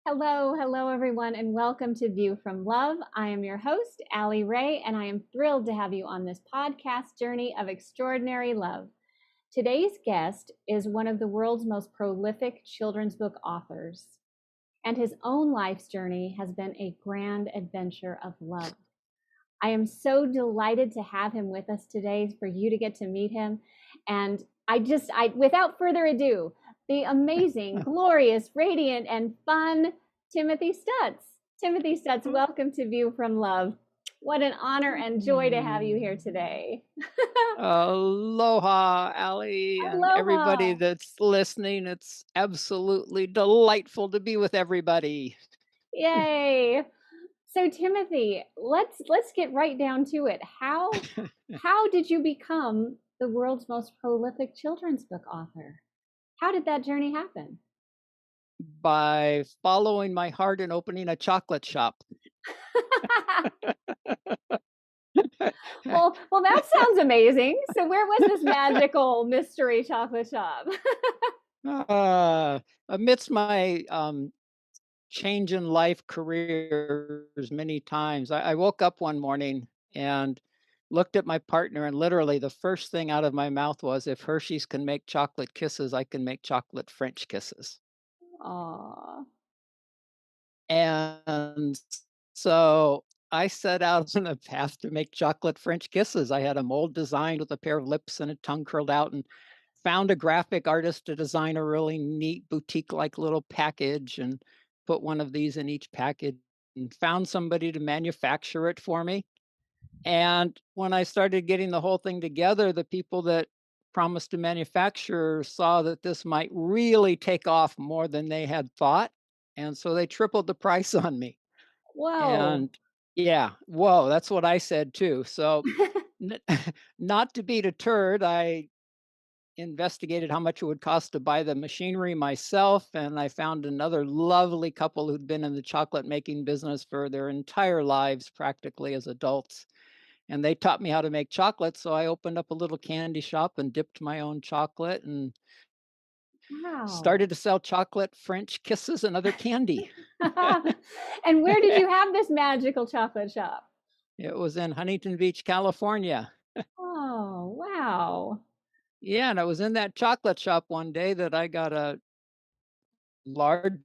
Hello everyone, and welcome to View from Love. I am your host, Allie Ray, and I am thrilled to have you on this podcast journey of extraordinary love. Today's guest is one of the world's most prolific children's book authors, and his own life's journey has been a grand adventure of love. I am so delighted to have him with us today for you to get to meet him. And without further ado, the amazing, glorious, radiant, and fun Timothy Stuetz. Timothy Stuetz, welcome to View from Love. What an honor and joy to have you here today. Aloha, Allie, and everybody Aloha. that's listening. It's absolutely delightful to be with everybody. Yay. So Timothy, let's get right down to it. How did you become the world's most prolific children's book author? How did that journey happen? By following my heart and opening a chocolate shop. Well, that sounds amazing. So where was this magical mystery chocolate shop? Amidst my change in life careers many times, I woke up one morning and looked at my partner, and literally the first thing out of my mouth was, if Hershey's can make chocolate kisses, I can make chocolate French kisses. Aw. And so I set out on a path to make chocolate French kisses. I had a mold designed with a pair of lips and a tongue curled out, and found a graphic artist to design a really neat boutique-like little package and put one of these in each package, and found somebody to manufacture it for me. And when I started getting the whole thing together, the people that promised to manufacture saw that this might really take off more than they had thought. And so they tripled the price on me. Whoa. And yeah, whoa, that's what I said too. So, n- not to be deterred, I investigated how much it would cost to buy the machinery myself. And I found another lovely couple who'd been in the chocolate making business for their entire lives, practically as adults, and they taught me how to make chocolate. So I opened up a little candy shop and dipped my own chocolate and Wow. started to sell chocolate French kisses and other candy. And where did you have this magical chocolate shop? It was in Huntington Beach, California. Oh, wow. Yeah, and I was in that chocolate shop one day that I got a large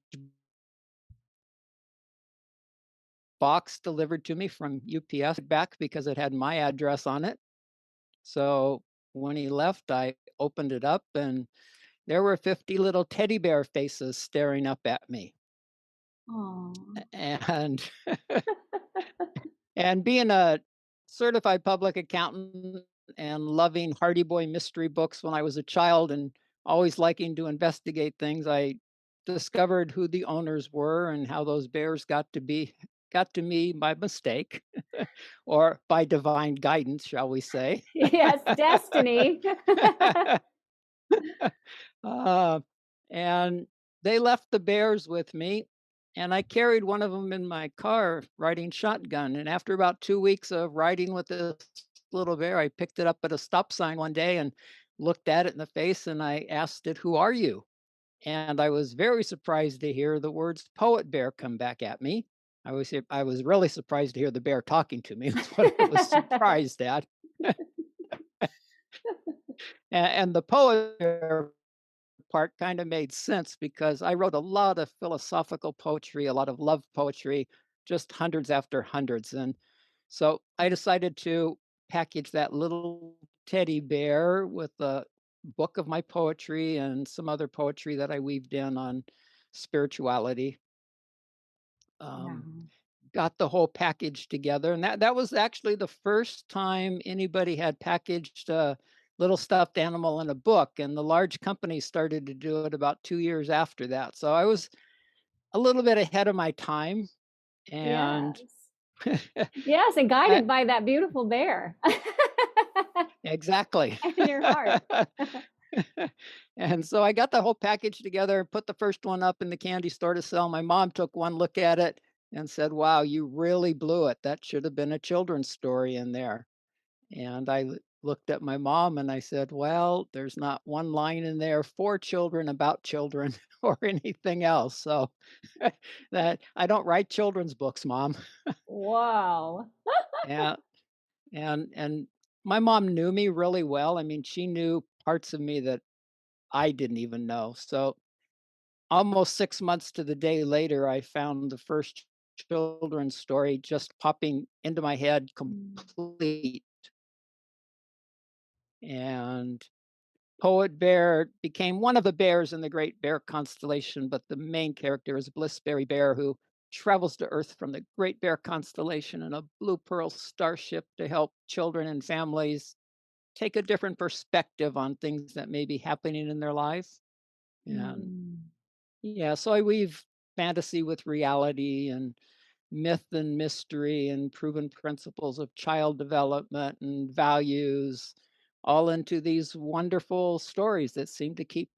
box delivered to me from UPS back because it had my address on it. So when he left, I opened it up and there were 50 little teddy bear faces staring up at me. Oh. And and being a certified public accountant and loving Hardy Boy mystery books when I was a child and always liking to investigate things, I discovered who the owners were and how those bears got to me by mistake or by divine guidance, shall we say. Yes, destiny. uh, and they left the bears with me, and I carried one of them in my car riding shotgun. And after about 2 weeks of riding with this little bear, I picked it up at a stop sign one day and looked at it in the face, and I asked it, "Who are you?" And I was very surprised to hear the words "poet bear" come back at me. I was really surprised to hear the bear talking to me. That's what I was surprised at. And the poet bear part kind of made sense because I wrote a lot of philosophical poetry, a lot of love poetry, just hundreds after hundreds. And so I decided to package that little teddy bear with a book of my poetry and some other poetry that I weaved in on spirituality. Um, Wow. got the whole package together, and that was actually the first time anybody had packaged a little stuffed animal in a book, and the large companies started to do it about 2 years after that. So I was a little bit ahead of my time, and Yes. Yes, and I guided by that beautiful bear. exactly. In your heart. And so I got the whole package together and put the first one up in the candy store to sell. My mom took one look at it and said, "Wow, you really blew it. That should have been a children's story in there." And looked at my mom and I said, "Well, there's not one line in there for children about children or anything else." So that I don't write children's books, Mom. Wow. Yeah, and my mom knew me really well. I mean, she knew parts of me that I didn't even know. So almost 6 months to the day later, I found the first children's story just popping into my head Mm. complete, and Poet Bear became one of the bears in the Great Bear constellation, but the main character is Blissberry Bear, who travels to Earth from the Great Bear constellation in a Blue Pearl starship to help children and families take a different perspective on things that may be happening in their life. And Mm. yeah, so I weave fantasy with reality and myth and mystery and proven principles of child development and values all into these wonderful stories that seem to keep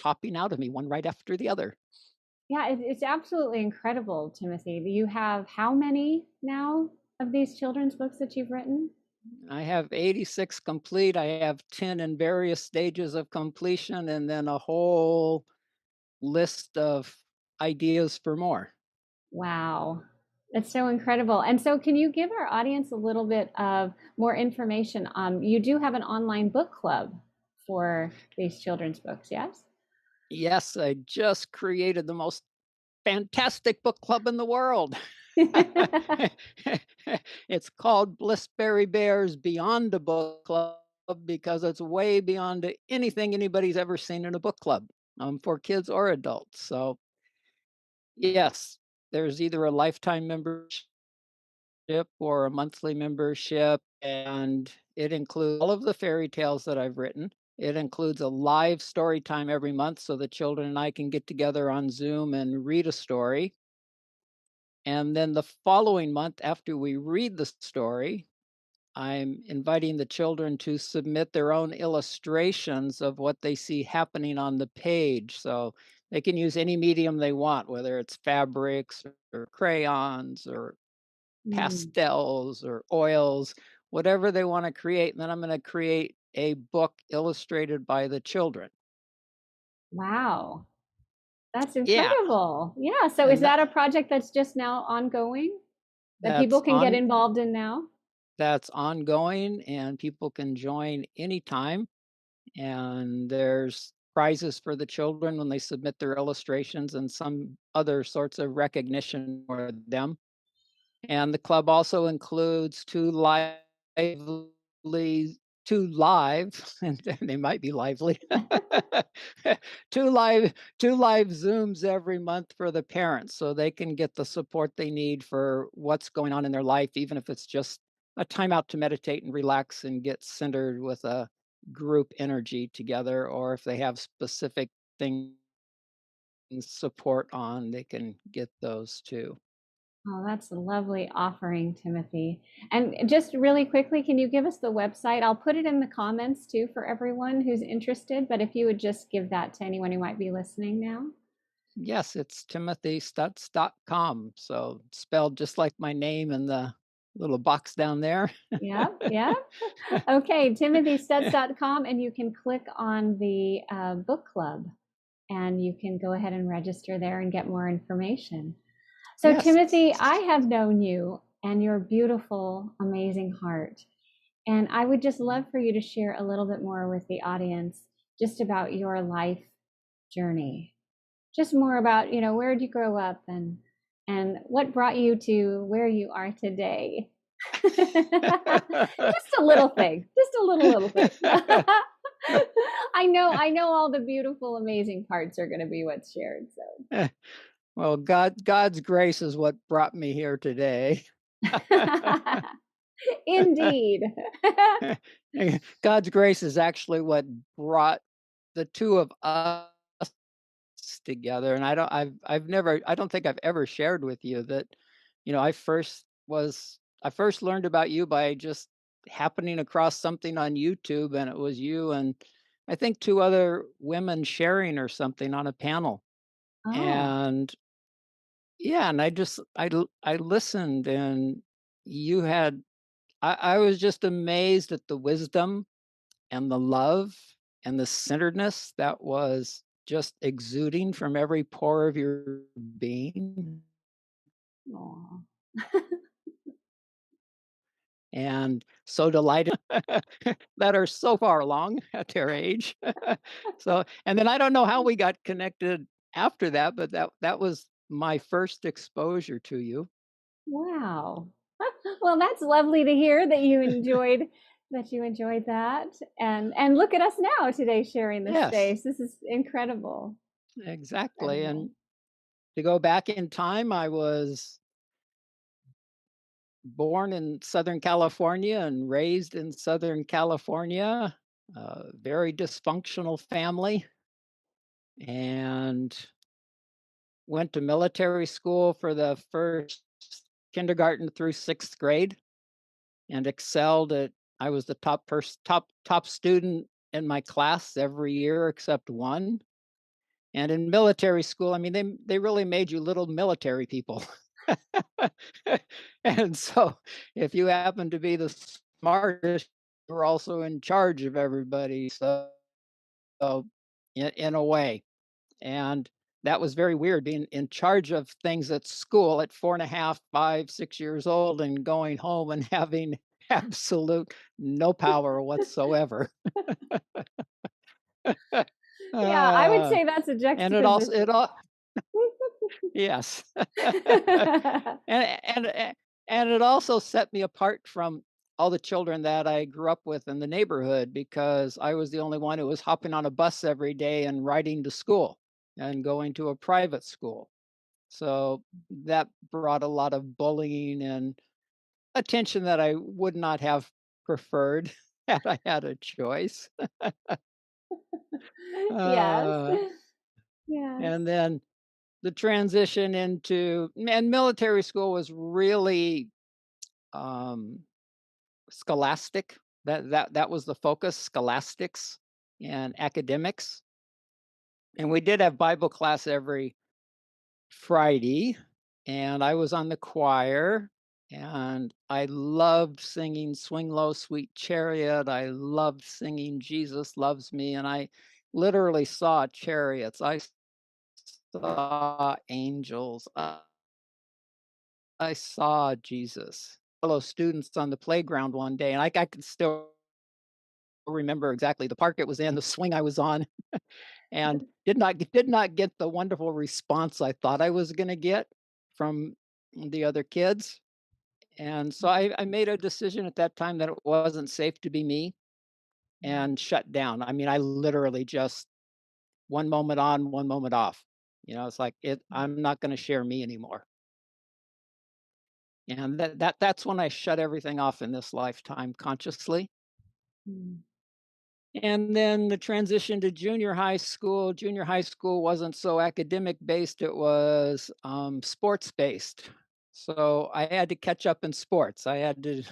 popping out of me one right after the other. Yeah, it's absolutely incredible, Timothy. You have how many now of these children's books that you've written? I have 86 complete. I have 10 in various stages of completion, and then a whole list of ideas for more. Wow. That's so incredible. And so, can you give our audience a little bit of more information? You do have an online book club for these children's books, yes? Yes, I just created the most fantastic book club in the world. It's called Blissberry Bears Beyond a Book Club because it's way beyond anything anybody's ever seen in a book club, for kids or adults. So, yes, there's either a lifetime membership or a monthly membership, and it includes all of the fairy tales that I've written. It includes a live story time every month so the children and I can get together on Zoom and read a story. And then the following month, after we read the story, I'm inviting the children to submit their own illustrations of what they see happening on the page. So they can use any medium they want, whether it's fabrics or crayons or Mm, pastels or oils, whatever they want to create. And then I'm going to create a book illustrated by the children. wow. That's Yeah. incredible. Yeah. So, is And that a project that's just now ongoing that that's people can get on involved in now? that's ongoing and people can join anytime. And there's prizes for the children when they submit their illustrations and some other sorts of recognition for them. And the club also includes lively 2 live, and they might be lively, 2 live 2 live Zooms every month for the parents, so they can get the support they need for what's going on in their life, even if it's just a time out to meditate and relax and get centered with a group energy together, or if they have specific things support on, they can get those too. Oh, that's a lovely offering, Timothy. And just really quickly, can you give us the website? I'll put it in the comments too for everyone who's interested, but if you would just give that to anyone who might be listening now. Yes, it's timothystuetz.com. So spelled just like my name in the little box down there. Yeah, yeah. Okay, timothystuds.com, and you can click on the book club and you can go ahead and register there and get more information. So, Yes. Timothy, I have known you and your beautiful, amazing heart. And I would just love for you to share a little bit more with the audience just about your life journey. Just more about, where did you grow up and what brought you to where you are today. Just a little thing. Just a little thing. I know all the beautiful, amazing parts are going to be what's shared. Well, God's grace is what brought me here today. So, indeed. God's grace is actually what brought the two of us together. And I don't think I've ever shared with you that, I first learned about you by just happening across something on YouTube, and it was you and I think two other women sharing or something on a panel. Oh, And yeah, and I listened, and you had I was just amazed at the wisdom and the love and the centeredness that was just exuding from every pore of your being, Aw. and so delighted that are so far along at their age. So, and then I don't know how we got connected after that, but that was my first exposure to you. Wow. Well, that's lovely to hear that you enjoyed that. And look at us now today sharing this Yes, space. This is incredible. exactly. Incredible. And to go back in time, I was born in Southern California and raised in Southern California, a very dysfunctional family, and went to military school for the first kindergarten through 6th grade and excelled at I was the top student in my class every year except one. And in military school, I mean, they really made you little military people. And so if you happen to be the smartest, you're also in charge of everybody. So in a way. And that was very weird being in charge of things at school at 4.5, 5, 6 years old and going home and having absolute no power whatsoever. Yeah, I would uh, say that's a and it juxtaposition. all yes. And and it also set me apart from all the children that I grew up with in the neighborhood because I was the only one who was hopping on a bus every day and riding to school and going to a private school. So that brought a lot of bullying and attention that I would not have preferred had I had a choice. Yes. Uh, Yes. and then the transition into and military school was really um, scholastic. That was the focus, scholastics and academics. And we did have Bible class every Friday, and I was on the choir, and I loved singing "Swing Low, Sweet Chariot." I loved singing "Jesus Loves Me," and I literally saw chariots. I saw angels. I saw Jesus. Fellow students on the playground one day, and I can still remember exactly the park it was in, the swing I was on, and did not get the wonderful response I thought I was gonna get from the other kids. And so I made a decision at that time that it wasn't safe to be me and shut down. I mean, I literally just one moment on, one moment off. It's like I'm not gonna share me anymore. And that's when I shut everything off in this lifetime consciously. Mm. And then the transition to junior high school wasn't so academic based, it was sports based. So I had to catch up in sports. I had to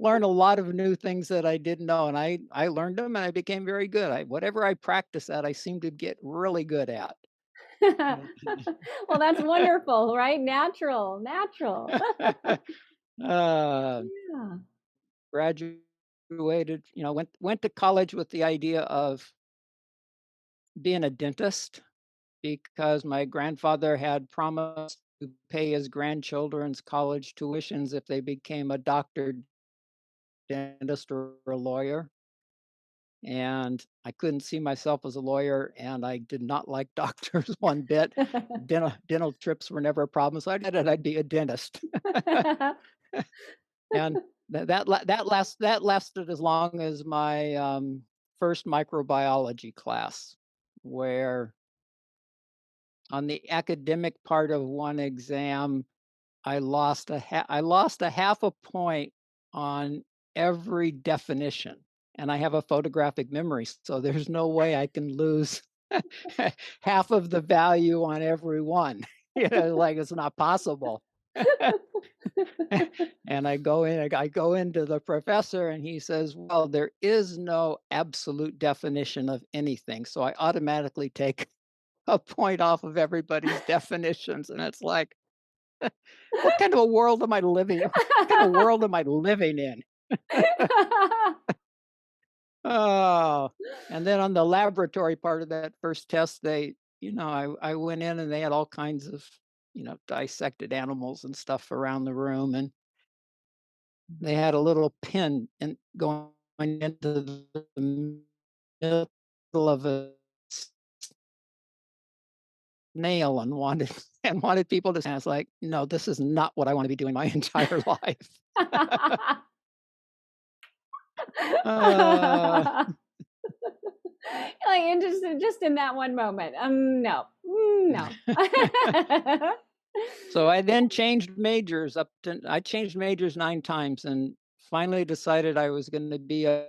learn a lot of new things that I didn't know. And I learned them and I became very good. Whatever I practice at, I seem to get really good at. Well, that's wonderful, right? Natural, natural. uh, Yeah. Graduated, went to college with the idea of being a dentist because my grandfather had promised to pay his grandchildren's college tuitions if they became a doctor, dentist, or a lawyer. And I couldn't see myself as a lawyer, and I did not like doctors one bit. Dental trips were never a problem, so I decided I'd be a dentist. And that lasted as long as my first microbiology class, where on the academic part of one exam, I lost a half a point on every definition, and I have a photographic memory, so there's no way I can lose half of the value on every one. Like it's not possible. And I go into the professor and he says, "Well, there is no absolute definition of anything." So I automatically take a point off of everybody's definitions, and it's like, What kind of a world am I living in? What kind of world am I living in? Oh, and then on the laboratory part of that first test, I went in and they had all kinds of, dissected animals and stuff around the room, and they had a little pin going into the middle of a snail and wanted and wanted people to. And I was like, no, this is not what I want to be doing my entire life. uh, Like interested just in that one moment. No, no. so I then changed majors I changed majors 9 times and finally decided I was going to be a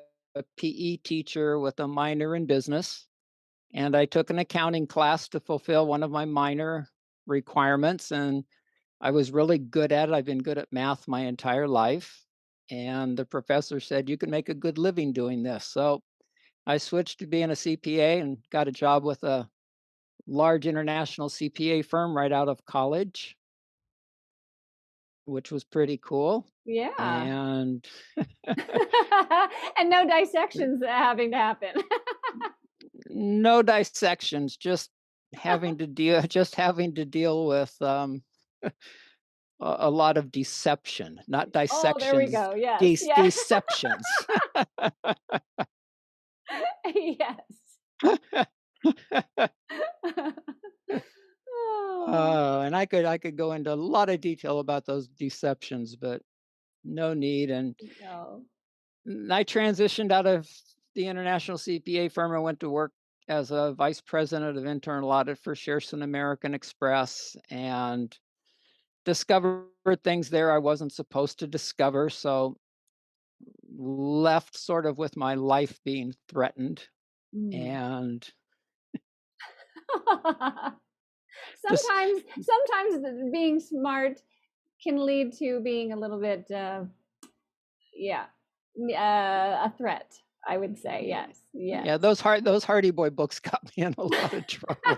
PE teacher with a minor in business. And I took an accounting class to fulfill one of my minor requirements. And I was really good at it. I've been good at math my entire life. And the professor said, you can make a good living doing this. So I switched to being a CPA and got a job with a large international CPA firm right out of college, which was pretty cool. Yeah. And And no dissections having to happen. no dissections, just having to deal with a lot of deception, not Oh, there we dissections, go. Yes. Yeah. deceptions. Yes. Oh, And I could go into a lot of detail about those deceptions, but no need. And no. I transitioned out of the international CPA firm and went to work as a vice president of internal audit for Shearson American Express and discovered things there I wasn't supposed to discover. So left sort of with my life being threatened Mm. and just sometimes being smart can lead to being a little bit, yeah, a threat. I would say yes, yes. yeah, those Hardy Boy books got me in a lot of trouble.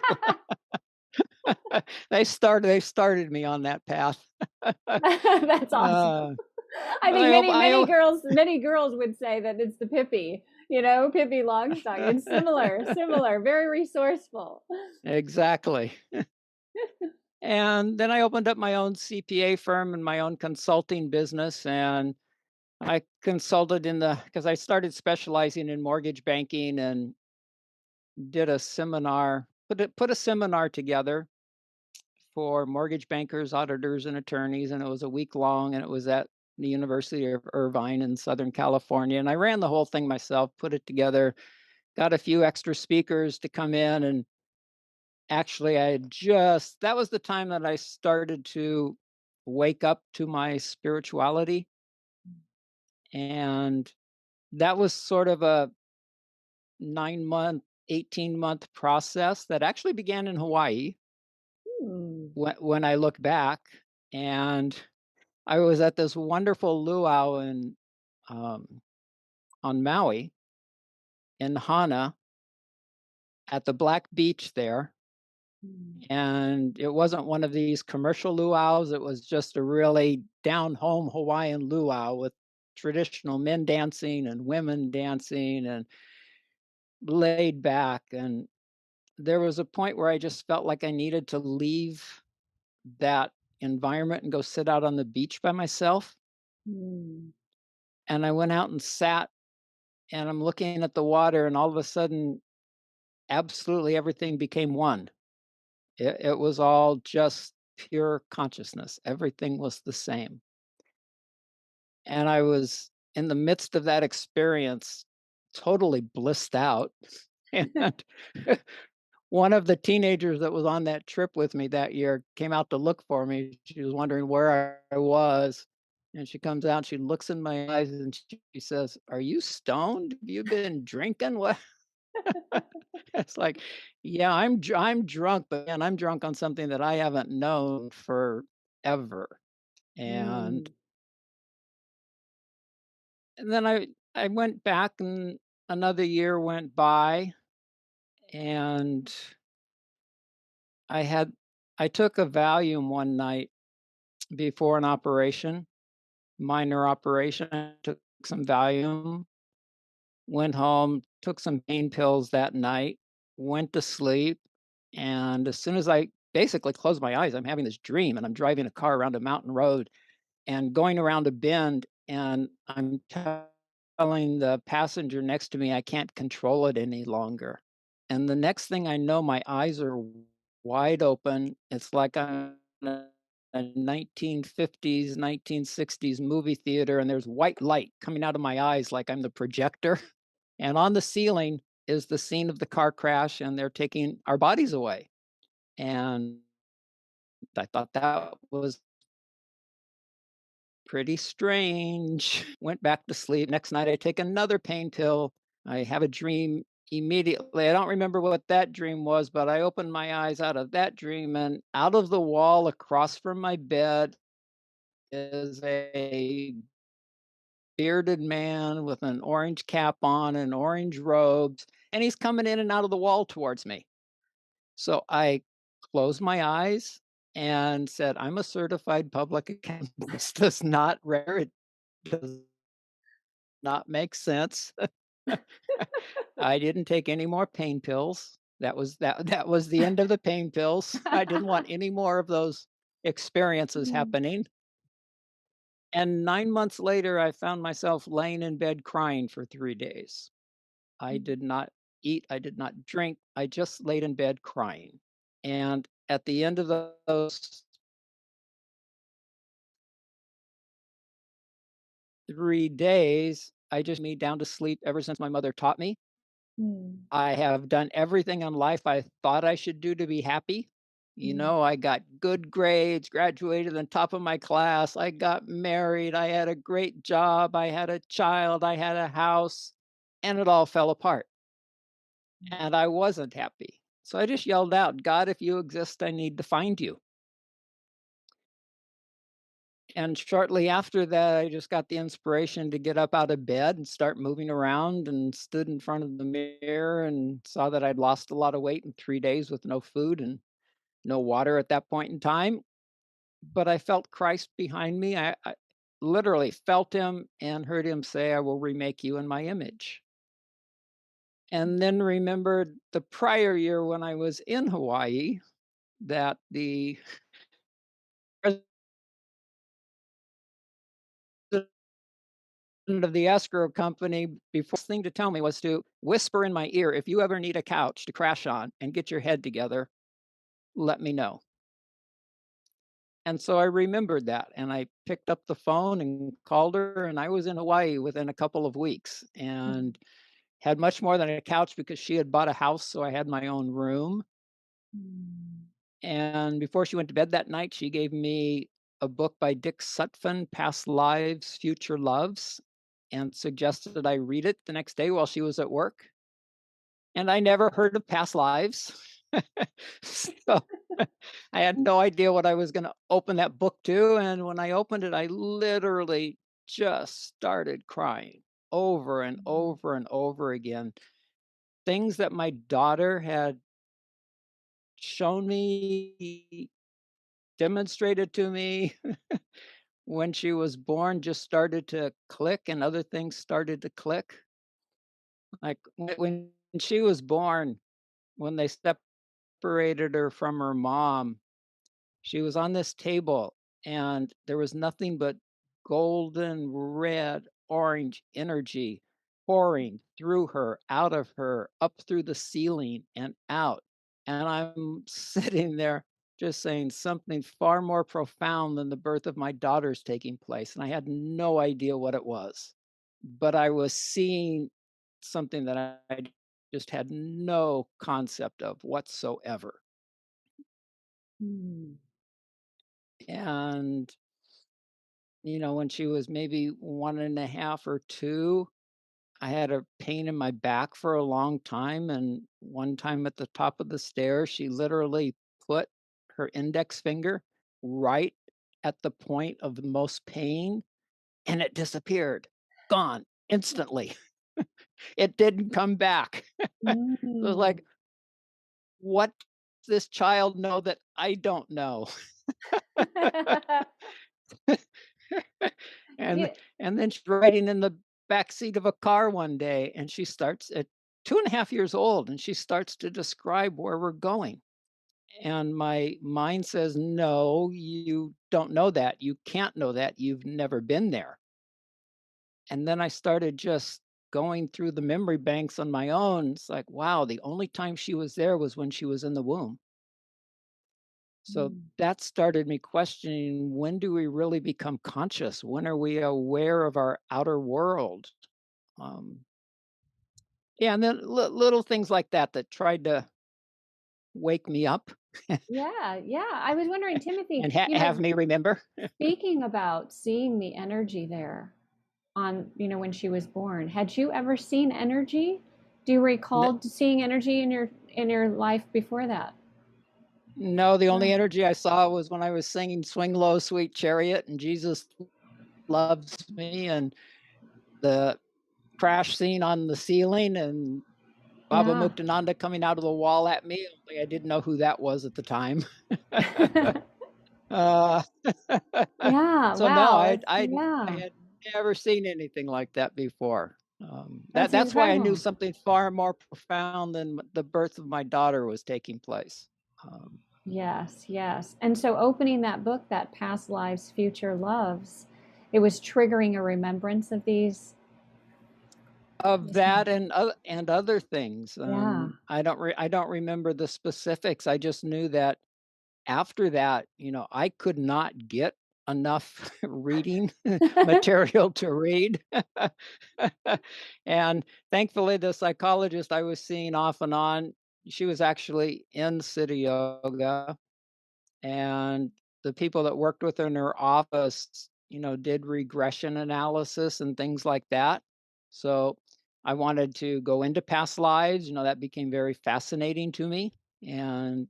They started me on that path. That's awesome. uh, I think I hope many girls would say that it's the Pippi, Pippi Longstocking. It's similar, very resourceful. exactly. And then I opened up my own CPA firm and my own consulting business. And I consulted because I started specializing in mortgage banking and did a seminar, put a seminar together for mortgage bankers, auditors, and attorneys. And it was a week long and it was at the University of Irvine in Southern California. And I ran the whole thing myself, put it together, got a few extra speakers to come in. And actually, that was the time that I started to wake up to my spirituality. And that was sort of a 9-month, 18-month process that actually began in Hawaii Hmm. when I look back. And I was at this wonderful luau um, on Maui in Hana at the Black Beach there. Hmm. And it wasn't one of these commercial luau's. It was just a really down home Hawaiian luau with traditional men dancing and women dancing and laid back. And there was a point where I just felt like I needed to leave that environment and go sit out on the beach by myself. Hmm. And I went out and sat and I'm looking at the water, and all of a sudden, absolutely everything became one. It was all just pure consciousness. Everything was the same. And I was in the midst of that experience, totally blissed out. And one of the teenagers that was on that trip with me that year came out to look for me. She was wondering where I was. And she comes out, she looks in my eyes and she says, "Are you stoned? Have you been drinking? What?" It's like, yeah, I'm drunk, but man, I'm drunk on something that I haven't known forever. And Hmm. and then I went back and another year went by and I had I took a Valium one night before an operation, minor operation. I took some Valium, went home, took some pain pills that night, went to sleep, and as soon as I basically closed my eyes, I'm having this dream, and I'm driving a car around a mountain road and going around a bend, and I'm telling the passenger next to me I can't control it any longer. And the next thing I know, my eyes are wide open. It's like I'm in a 1950s, 1960s movie theater, and there's white light coming out of my eyes like I'm the projector. And on the ceiling is the scene of the car crash, and they're taking our bodies away. And I thought that was pretty strange. Went back to sleep. Next night, I take another pain pill. I have a dream immediately. I don't remember what that dream was, but I opened my eyes out of that dream, and out of the wall across from my bed is a bearded man with an orange cap on and orange robes, and he's coming in and out of the wall towards me. So I closed my eyes and said, I'm a certified public accountant. This does not rare. It does not make sense. I didn't take any more pain pills. That was the end of the pain pills. I didn't want any more of those experiences Mm, happening. And 9 months later, I found myself laying in bed crying for 3 days. I mm, did not eat, I did not drink, I just laid in bed crying. And at the end of those 3 days, I just me down to sleep ever since my mother taught me. mm, I have done everything in life I thought I should do to be happy. You mm, know, I got good grades, graduated on top of my class, I got married, I had a great job, I had a child, I had a house, and it all fell apart. And I wasn't happy. So I just yelled out, God, if you exist, I need to find you. And shortly after that, I just got the inspiration to get up out of bed and start moving around and stood in front of the mirror and saw that I'd lost a lot of weight in 3 days with no food and no water at that point in time. But I felt Christ behind me. I literally felt him and heard him say, I will remake you in my image. And then remembered the prior year when I was in Hawaii that the president of the escrow company before thing to tell me was to whisper in my ear, if you ever need a couch to crash on and get your head together, let me know. And so I remembered that and I picked up the phone and called her and I was in Hawaii within a couple of weeks mm, and had much more than a couch because she had bought a house so I had my own room. mm, And before she went to bed that night, she gave me a book by Dick Sutphen, Past Lives, Future Loves, and suggested that I read it the next day while she was at work. And I never heard of past lives. So I had no idea what I was going to open that book to. And when I opened it, I literally just started crying over and mm, over and over again. Things that my daughter had shown me, demonstrated to me when she was born just started to click and other things started to click. Like when she was born, when they separated her from her mom, she was on this table and there was nothing but golden, red, orange energy pouring through her, out of her, up through the ceiling and out. And I'm sitting there just saying something far more profound than the birth of my daughter's taking place. And I had no idea what it was, but I was seeing something that I just had no concept of whatsoever. mm, And when she was maybe 1.5 or 2, I had a pain in my back for a long time, and one time at the top of the stairs, she literally put her index finger right at the point of the most pain, and it disappeared, gone instantly. It didn't come back. It was mm. like, "What does this child know that I don't know?" And Yeah. and then she's riding in the back seat of a car one day, and she starts at 2.5 years old, and she starts to describe where we're going. And my mind says, "No, you don't know that. You can't know that. You've never been there." And then I started just going through the memory banks on my own. It's like, wow, the only time she was there was when she was in the womb. So Mm. that started me questioning, when do we really become conscious? When are we aware of our outer world? Um, yeah, and then little things like that that tried to wake me up Yeah, yeah. I was wondering, and Timothy, have me remember. speaking about seeing the energy there on, when she was born, had you ever seen energy? Do you N- recall seeing energy in your life before that? no, the only No. energy I saw was when I was singing "Swing Low, Sweet Chariot" and "Jesus Loves Me," and the crash scene on the ceiling, and Baba Yeah. Muktananda coming out of the wall at me, only I didn't know who that was at the time. Uh, Yeah, so no, wow, I yeah, had never seen anything like that before. that's That's why I knew incredible. something far more profound than the birth of my daughter was taking place. Um, Yes, yes. And so opening that book, that Past Lives, Future Loves, it was triggering a remembrance of of these that and other things. Yeah. I don't remember the specifics. I just knew that after that, I could not get enough reading material to read. And thankfully, the psychologist I was seeing off and on, she was actually in City Yoga, and the people that worked with her in her office, did regression analysis and things like that. So I wanted to go into past lives. That became very fascinating to me. And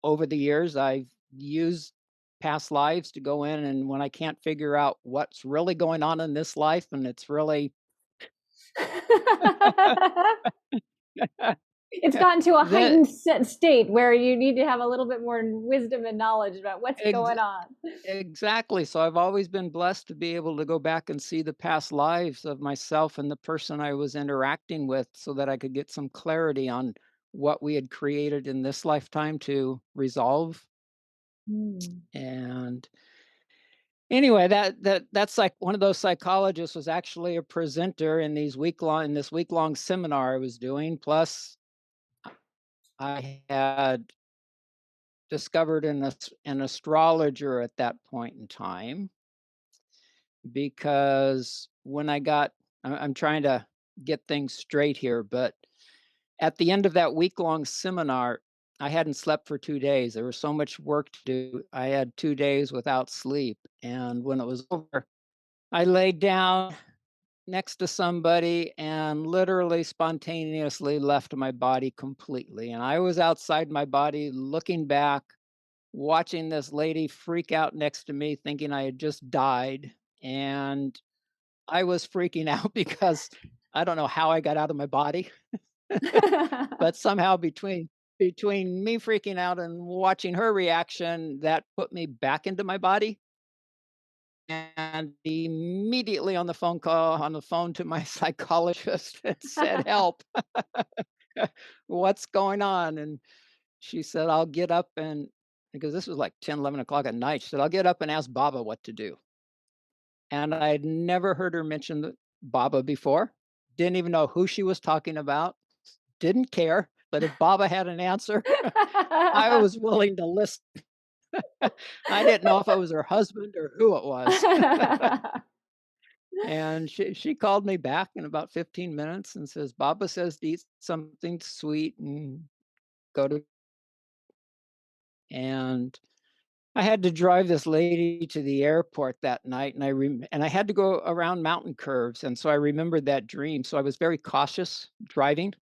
over the years, I've used past lives to go in, and when I can't figure out what's really going on in this life, and it's really It's gotten to a the heightened state where you need to have a little bit more wisdom and knowledge about what's ex- going on. exactly. So I've always been blessed to be able to go back and see the past lives of myself and the person I was interacting with, so that I could get some clarity on what we had created in this lifetime to resolve. Mm. And anyway, that's like one of those psychologists was actually a presenter in this week-long seminar I was doing. Plus, I had discovered an astrologer at that point in time, because when I'm trying to get things straight here, but at the end of that week-long seminar, I hadn't slept for 2 days. There was so much work to do. I had 2 days without sleep, and when it was over, I laid down next to somebody and literally spontaneously left my body completely. And I was outside my body looking back, watching this lady freak out next to me, thinking I had just died. And I was freaking out because I don't know how I got out of my body, but somehow between me freaking out and watching her reaction, that put me back into my body. And immediately on the phone to my psychologist and said, "Help. What's going on?" And she said, "I'll get up and," because this was like 10, 11 o'clock at night, she said, "I'll get up and ask Baba what to do." And I'd never heard her mention the Baba before. Didn't even know who she was talking about. Didn't care. But if Baba had an answer, I was willing to listen. I didn't know if it was her husband or who it was. And she called me back in about 15 minutes and says, "Baba says to eat something sweet and go to," and I had to drive this lady to the airport that night, and I had to go around mountain curves, and so I remembered that dream. So I was very cautious driving.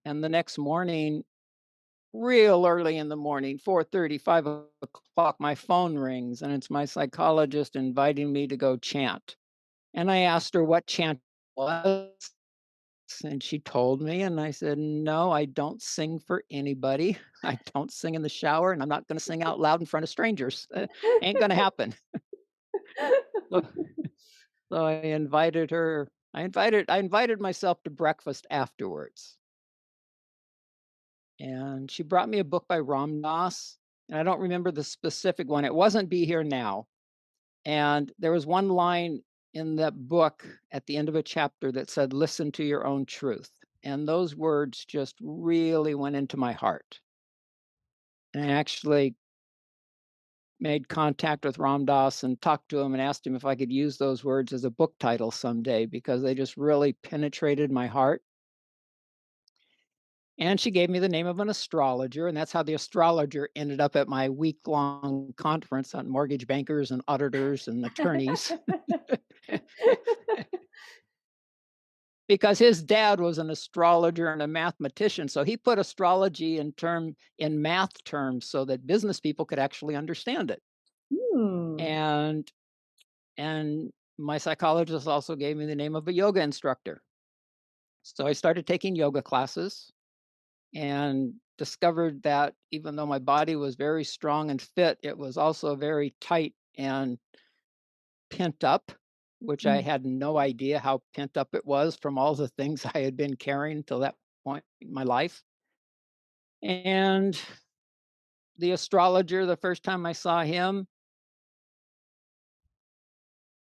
And the next morning, real early in the morning, 4:30, 5 o'clock, my phone rings, and it's my psychologist inviting me to go chant. And I asked her what chant was. And she told me, and I said, "No, I don't sing for anybody. I don't sing in the shower, and I'm not gonna sing out loud in front of strangers. Ain't gonna happen." So so I invited myself to breakfast afterwards, and she brought me a book by Ram Dass, and I don't remember the specific one. It wasn't Be Here Now, and there was one line in that book at the end of a chapter that said, "Listen to your own truth." And those words just really went into my heart. And I actually made contact with Ram Dass and talked to him and asked him if I could use those words as a book title someday because they just really penetrated my heart. And she gave me the name of an astrologer, and that's how the astrologer ended up at my week-long conference on mortgage bankers and auditors and attorneys. Because his dad was an astrologer and a mathematician, so he put astrology in math terms so that business people could actually understand it. Hmm. And and my psychologist also gave me the name of a yoga instructor. So I started taking yoga classes and discovered that even though my body was very strong and fit, it was also very tight and pent up, which I Mm. had no idea how pent up it was from all the things I had been carrying till that point in my life. And the astrologer, the first time I saw him,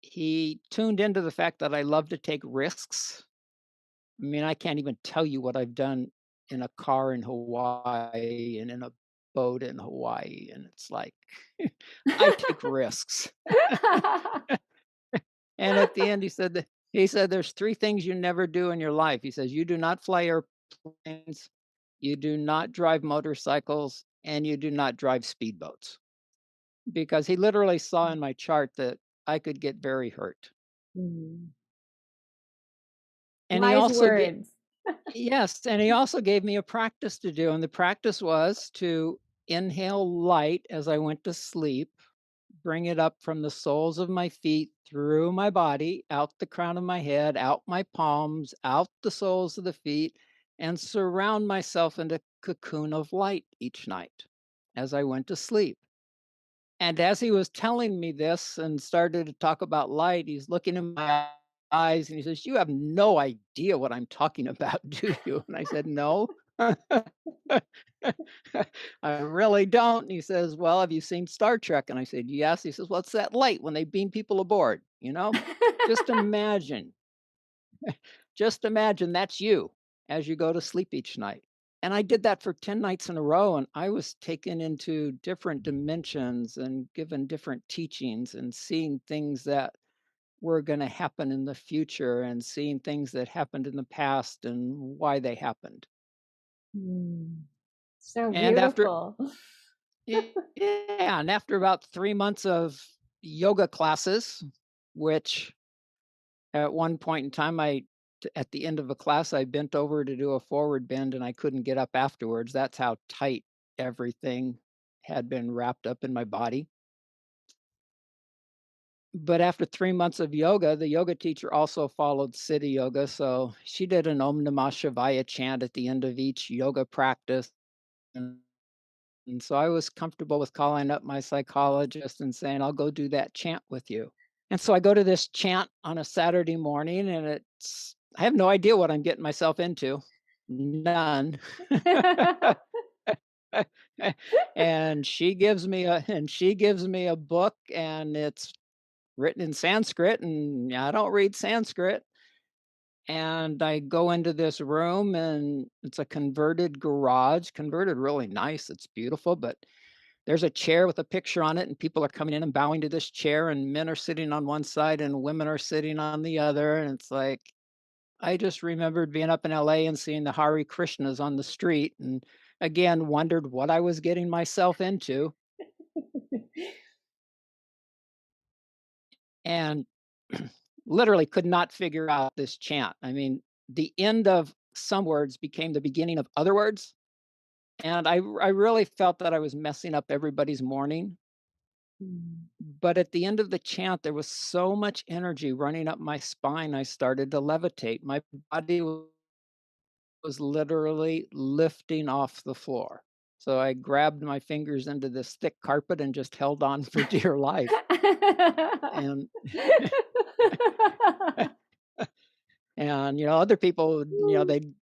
he tuned into the fact that I love to take risks. I mean, I can't even tell you what I've done in a car in Hawaii and in a boat in Hawaii. And it's like, I take risks. And at the end, he said, there's three things you never do in your life. He says, you do not fly airplanes, you do not drive motorcycles, and you do not drive speedboats. Because he literally saw in my chart that I could get very hurt. Mm. And he Wise also words. yes, and he also gave me a practice to do, and the practice was to inhale light as I went to sleep, bring it up from the soles of my feet through my body, out the crown of my head, out my palms, out the soles of the feet, and surround myself in a cocoon of light each night as I went to sleep. And as he was telling me this and started to talk about light, he's looking in my eyes and he says, "You have no idea what I'm talking about, do you?" And I said, "No." I really don't. And he says, "Well, have you seen Star Trek?" And I said, "Yes." He says, "What's that light when they beam people aboard? You know, just imagine, just imagine that's you as you go to sleep each night." And I did that for 10 nights in a row, and I was taken into different dimensions and given different teachings and seeing things that were going to happen in the future and seeing things that happened in the past and why they happened. Mm. So And after beautiful. yeah, and after about 3 months of yoga classes, which at one point in time at the end of a class I bent over to do a forward bend and I couldn't get up afterwards. That's how tight everything had been wrapped up in my body. But after 3 months of yoga, the yoga teacher also followed Siddha Yoga, so she did an Om Namah Shivaya chant at the end of each yoga practice, and and so I was comfortable with calling up my psychologist and saying, "I'll go do that chant with you." And so I go to this chant on a Saturday morning, and I have no idea what I'm getting myself into. None. And she gives me a book, and it's written in Sanskrit, and I don't read Sanskrit. And I go into this room, and it's a converted garage, converted really nice. It's beautiful, but there's a chair with a picture on it, and people are coming in and bowing to this chair, and men are sitting on one side, and women are sitting on the other. And it's like, I just remembered being up in LA and seeing the Hare Krishnas on the street, and again, wondered what I was getting myself into. And literally could not figure out this chant. I mean, the end of some words became the beginning of other words, and I really felt that I was messing up everybody's morning. Mm. But at the end of the chant, there was so much energy running up my spine, I started to levitate. My body was literally lifting off the floor. So I grabbed my fingers into this thick carpet and just held on for dear life. And other people,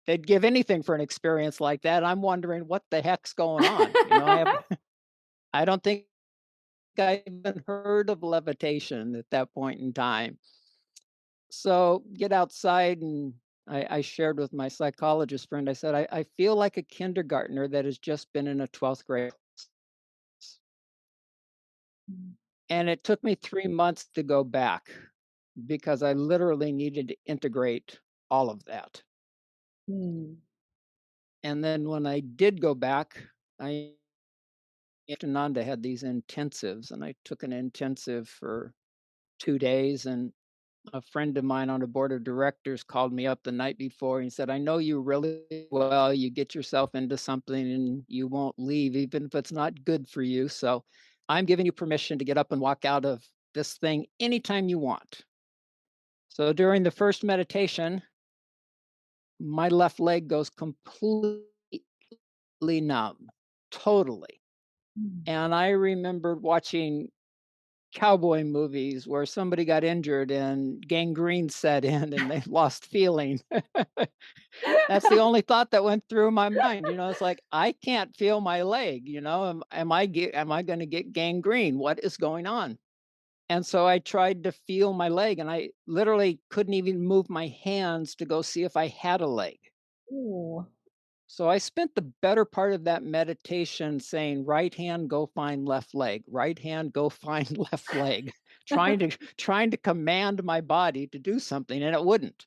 they'd give anything for an experience like that. I'm wondering what the heck's going on. I don't think I even heard of levitation at that point in time. So get outside, and I shared with my psychologist friend. I said, I feel like a kindergartner that has just been in a 12th grade. And it took me 3 months to go back because I literally needed to integrate all of that. Mm. And then when I did go back, I Nanda had these intensives, and I took an intensive for 2 days. And a friend of mine on the board of directors called me up the night before and said, I know you really well. You get yourself into something and you won't leave, even if it's not good for you. So I'm giving you permission to get up and walk out of this thing anytime you want. So during the first meditation, my left leg goes completely numb, totally. Mm. And I remembered watching cowboy movies where somebody got injured and gangrene set in and they lost feeling. That's the only thought that went through my mind. It's like, I can't feel my leg. Am I going to get gangrene? What is going on? And so I tried to feel my leg, and I literally couldn't even move my hands to go see if I had a leg. Ooh. So I spent the better part of that meditation saying, right hand, go find left leg, right hand, go find left leg, trying to command my body to do something, and it wouldn't.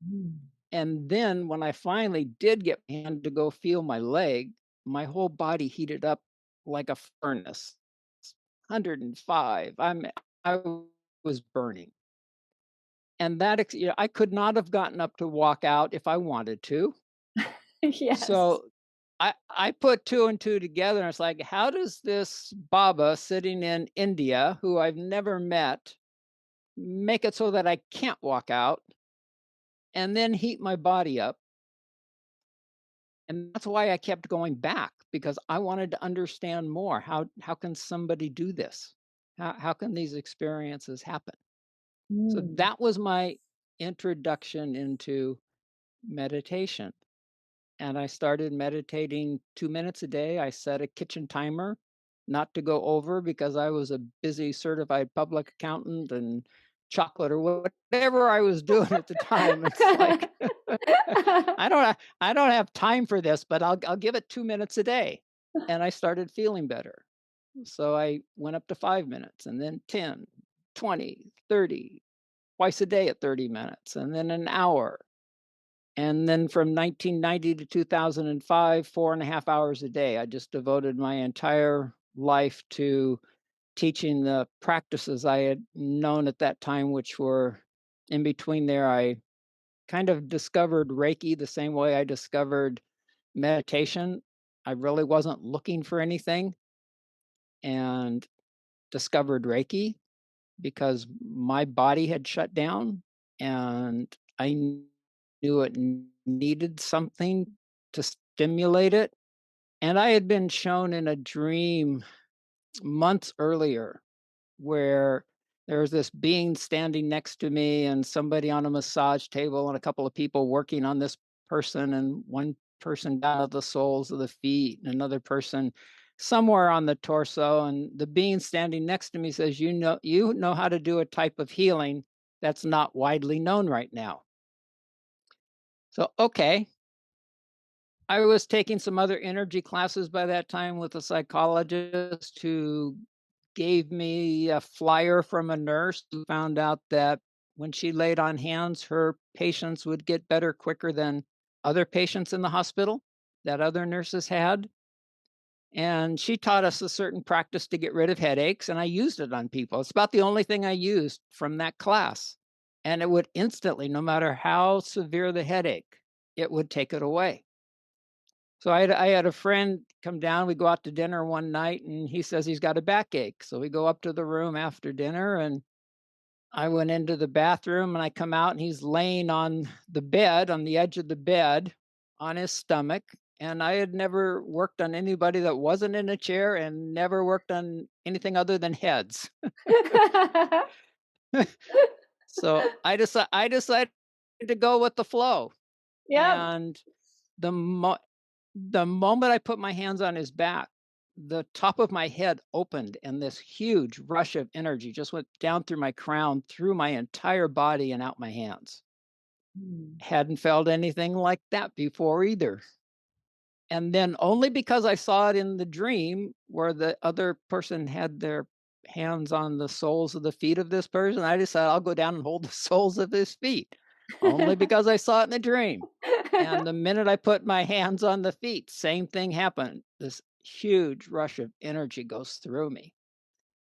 Mm. And then when I finally did get my hand to go feel my leg, my whole body heated up like a furnace. 105. I was burning. And I could not have gotten up to walk out if I wanted to. Yes. So I put two and two together, and it's like, how does this Baba sitting in India, who I've never met, make it so that I can't walk out and then heat my body up? And that's why I kept going back, because I wanted to understand more. How can somebody do this? How can these experiences happen? So Mm. that was my introduction into meditation. And I started meditating 2 minutes a day. I set a kitchen timer not to go over because I was a busy certified public accountant and chocolate or whatever I was doing at the time. It's like I don't have time for this, but I'll give it 2 minutes a day. And I started feeling better. So I went up to 5 minutes, and then 10, 20, 30, twice a day at 30 minutes, and then an hour. And then from 1990 to 2005, 4.5 hours a day. I just devoted my entire life to teaching the practices I had known at that time, which were in between there. I kind of discovered Reiki the same way I discovered meditation. I really wasn't looking for anything, and discovered Reiki because my body had shut down, and I knew it needed something to stimulate it. And I had been shown in a dream months earlier where there was this being standing next to me, and somebody on a massage table, and a couple of people working on this person, and one person down at the soles of the feet, and another person somewhere on the torso. And the being standing next to me says, you know how to do a type of healing that's not widely known right now. So, okay. I was taking some other energy classes by that time with a psychologist who gave me a flyer from a nurse who found out that when she laid on hands, her patients would get better quicker than other patients in the hospital that other nurses had. And she taught us a certain practice to get rid of headaches, and I used it on people. It's about the only thing I used from that class. And it would instantly, no matter how severe the headache, it would take it away. So I had a friend come down. We go out to dinner one night, and he says he's got a backache. So we go up to the room after dinner, and I went into the bathroom, and I come out, and he's laying on the bed, on the edge of the bed, on his stomach, and I had never worked on anybody that wasn't in a chair and never worked on anything other than heads. So I decided to go with the flow, Yep. and the mo the moment I put my hands on his back, the top of my head opened, and this huge rush of energy just went down through my crown, through my entire body, and out my hands. Mm. Hadn't felt anything like that before either. And then only because I saw it in the dream where the other person had their hands on the soles of the feet of this person, I decided I'll go down and hold the soles of his feet. Only because I saw it in the dream. And the minute I put my hands on the feet, same thing happened. This huge rush of energy goes through me.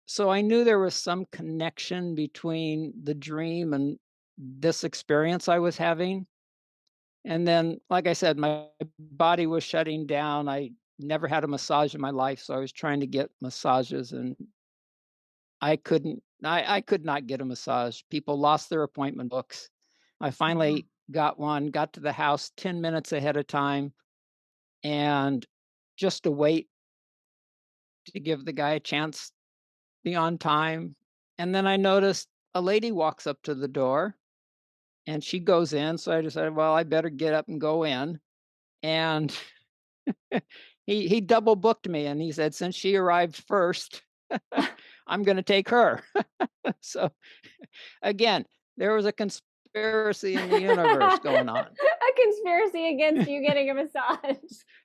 So I knew there was some connection between the dream and this experience I was having. And then, like I said, my body was shutting down. I never had a massage in my life, so I was trying to get massages, and I could not get a massage. People lost their appointment books. I Wow. finally got one, got to the house 10 minutes ahead of time, and just to wait to give the guy a chance, be on time. And then I noticed a lady walks up to the door and she goes in. So I decided, well, I better get up and go in. And he double booked me, and he said, "Since she arrived first, I'm gonna take her." So, again, there was a conspiracy in the universe going on. A conspiracy against you getting a massage.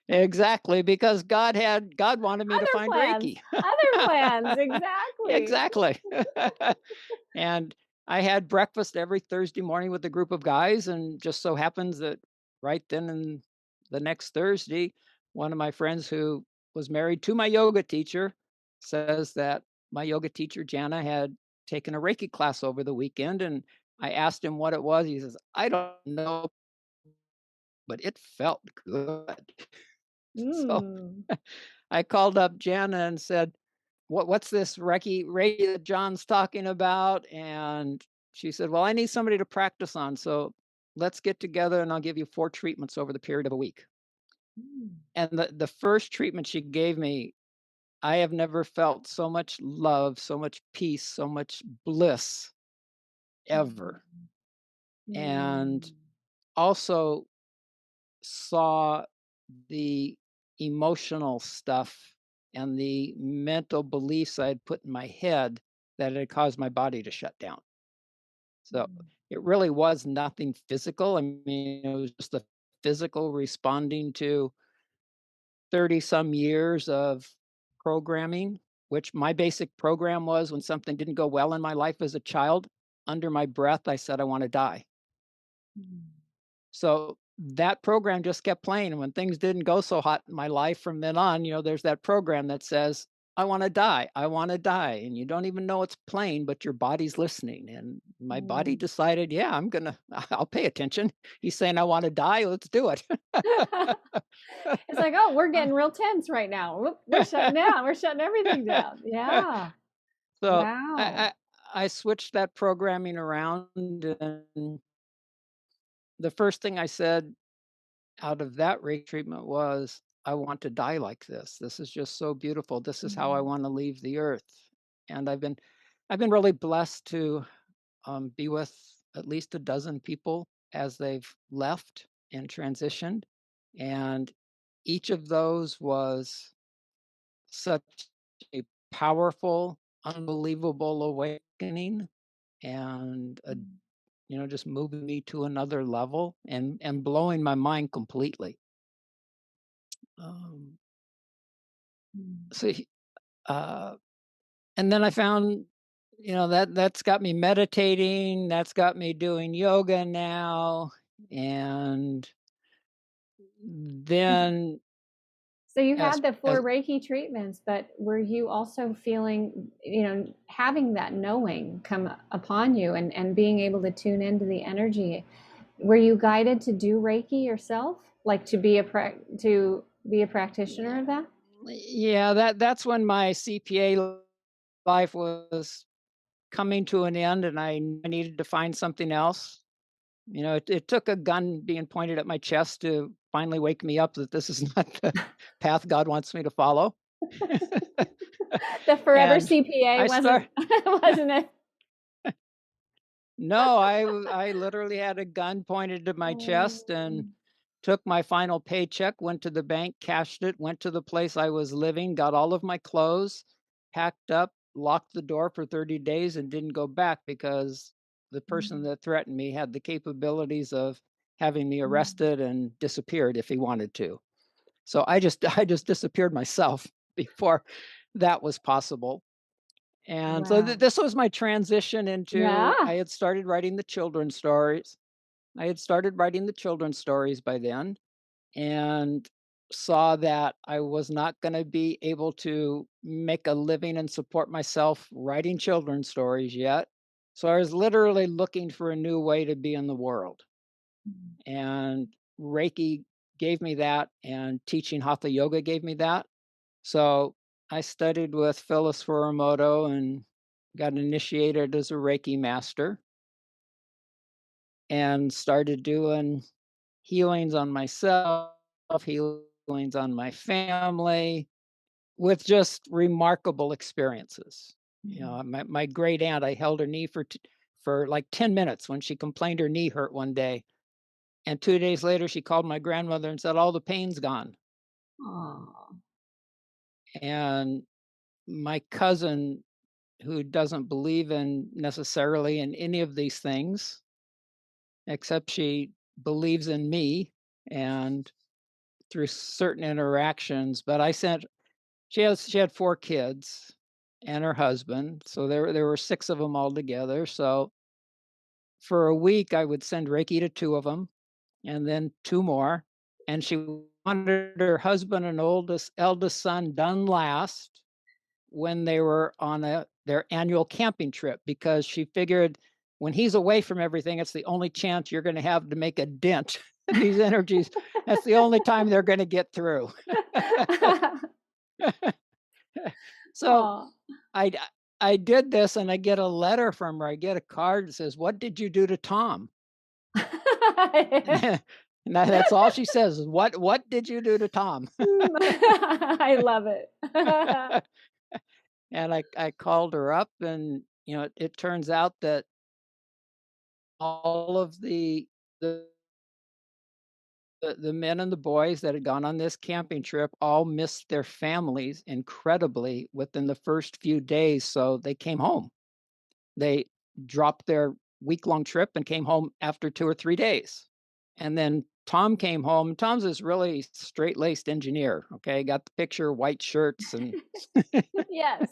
Exactly, because God wanted me to Other find plans. Reiki. Other plans. Exactly. Exactly. And I had breakfast every Thursday morning with a group of guys, and just so happens that right then and the next Thursday, one of my friends who was married to my yoga teacher says that my yoga teacher, Jana, had taken a Reiki class over the weekend. And I asked him what it was. He says, I don't know, but it felt good. So Mm. I called up Jana and said, what's this Reiki that John's talking about? And she said, well, I need somebody to practice on. So let's get together and I'll give you 4 treatments over the period of a week. Mm. And the first treatment she gave me, I have never felt so much love, so much peace, so much bliss ever. And Mm. also saw the emotional stuff and the mental beliefs I'd put in my head that had caused my body to shut down. So Mm. it really was nothing physical. I mean, it was just the physical responding to 30 some years of programming, which my basic program was when something didn't go well in my life as a child, under my breath, I said, I want to die. Mm. So that program just kept playing. And when things didn't go so hot in my life from then on, there's that program that says, I want to die. I want to die. And you don't even know it's playing, but your body's listening. And my body Mm. decided, yeah, I'll pay attention. He's saying, I want to die. Let's do it. It's like, oh, we're getting real tense right now. We're shutting down. We're shutting everything down. Yeah. So Wow. I, I switched that programming around. And the first thing I said out of that rate treatment was, I want to die like this. This is just so beautiful. This is how I Mm. want to leave the earth. And I've been really blessed to be with at least a dozen people as they've left and transitioned. And each of those was such a powerful, unbelievable awakening, and Mm. just moving me to another level and blowing my mind completely. Um, Mm. so, uh, and then I found, that's got me meditating. That's got me doing yoga now. And then So you as had the as 4 Reiki treatments, but were you also feeling, having that knowing come upon you and being able to tune into the energy? Were you guided to do Reiki yourself? Like to be a practitioner yeah, of that? yeah, that's when my CPA life was coming to an end, and I needed to find something else. It took a gun being pointed at my chest to finally wake me up that this is not the path God wants me to follow. The forever And CPA I wasn't start wasn't it? No, I literally had a gun pointed to my chest and Oh. took my final paycheck, went to the bank, cashed it, went to the place I was living, got all of my clothes, packed up, locked the door for 30 days, and didn't go back because the person Mm, that threatened me had the capabilities of having me mm. arrested and disappeared if he wanted to. So I just disappeared myself before that was possible. And so Wow. this was my transition into I Yeah. had started writing the children's stories. I had started writing the children's stories by then and saw that I was not going to be able to make a living and support myself writing children's stories yet. So I was literally looking for a new way to be in the world. Mm. And Reiki gave me that, and teaching Hatha Yoga gave me that. So I studied with Phyllis Furumoto and got initiated as a Reiki master and started doing healings on myself, healings on my family, with just remarkable experiences. You Mhm. know, my great aunt, I held her knee for like 10 minutes when she complained her knee hurt one day. And 2 days later, she called my grandmother and said, all the pain's gone. Aw. And my cousin, who doesn't believe in necessarily in any of these things, except she believes in me and through certain interactions. But I sent she had 4 kids and her husband, so there were 6 of them altogether. So for a week, I would send Reiki to 2 of them, and then 2 more, and she wanted her husband and eldest son done last when they were on their annual camping trip, because she figured when he's away from everything, it's the only chance you're gonna have to make a dent in these energies. That's the only time they're gonna get through. So Aw. I I did this and I get a letter from her. I get a card that says, "What did you do to Tom?" And that's all she says is, "What did you do to Tom?" I love it. And I called her up, and it turns out that all of the men and the boys that had gone on this camping trip all missed their families incredibly within the first few days, so they came home. They dropped their week-long trip and came home after 2 or 3 days. And then Tom came home. Tom's this really straight-laced engineer, okay? Got the picture, white shirts and Yes.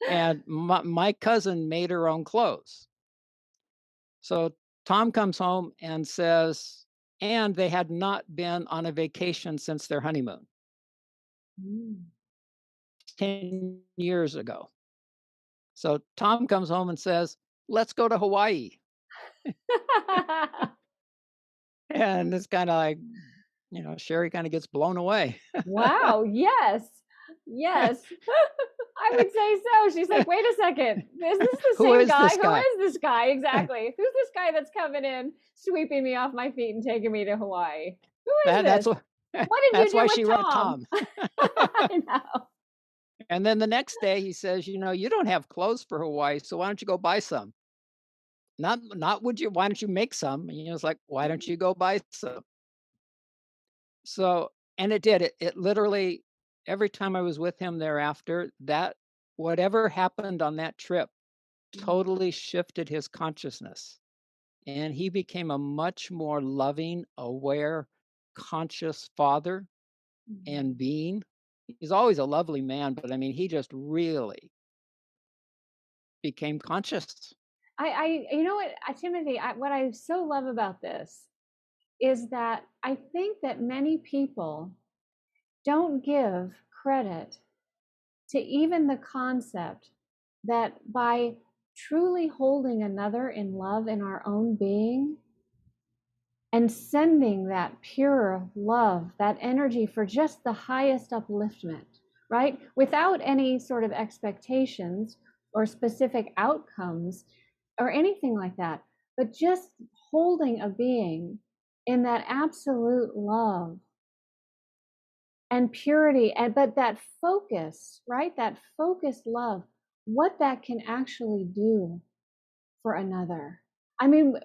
and my cousin made her own clothes. So Tom comes home and says, and they had not been on a vacation since their honeymoon Mm. 10 years ago. So Tom comes home and says, let's go to Hawaii. And it's kind of like, Sherry kind of gets blown away. Wow, yes. Yes. I would say so. She's like, "Wait a second. Is this the Who same is guy? this Who guy? is this guy exactly? Who's this guy that's coming in, sweeping me off my feet and taking me to Hawaii? Who is That's this? what What did you that's do why with she wrote Tom?" Tom. I know. And then the next day he says, you don't have clothes for Hawaii, so why don't you go buy some? Not would you why don't you make some? And it's like, why don't you go buy some? So, and it did. It literally every time I was with him thereafter, that whatever happened on that trip Mm, totally shifted his consciousness. And he became a much more loving, aware, conscious father and mhm. being. He's always a lovely man, but I mean, he just really became conscious. You know what, Timothy, what I so love about this is that I think that many people don't give credit to even the concept that by truly holding another in love in our own being and sending that pure love, that energy for just the highest upliftment, right? Without any sort of expectations or specific outcomes or anything like that, but just holding a being in that absolute love and purity, and but that focus, right? That focused love, what that can actually do for another. I mean,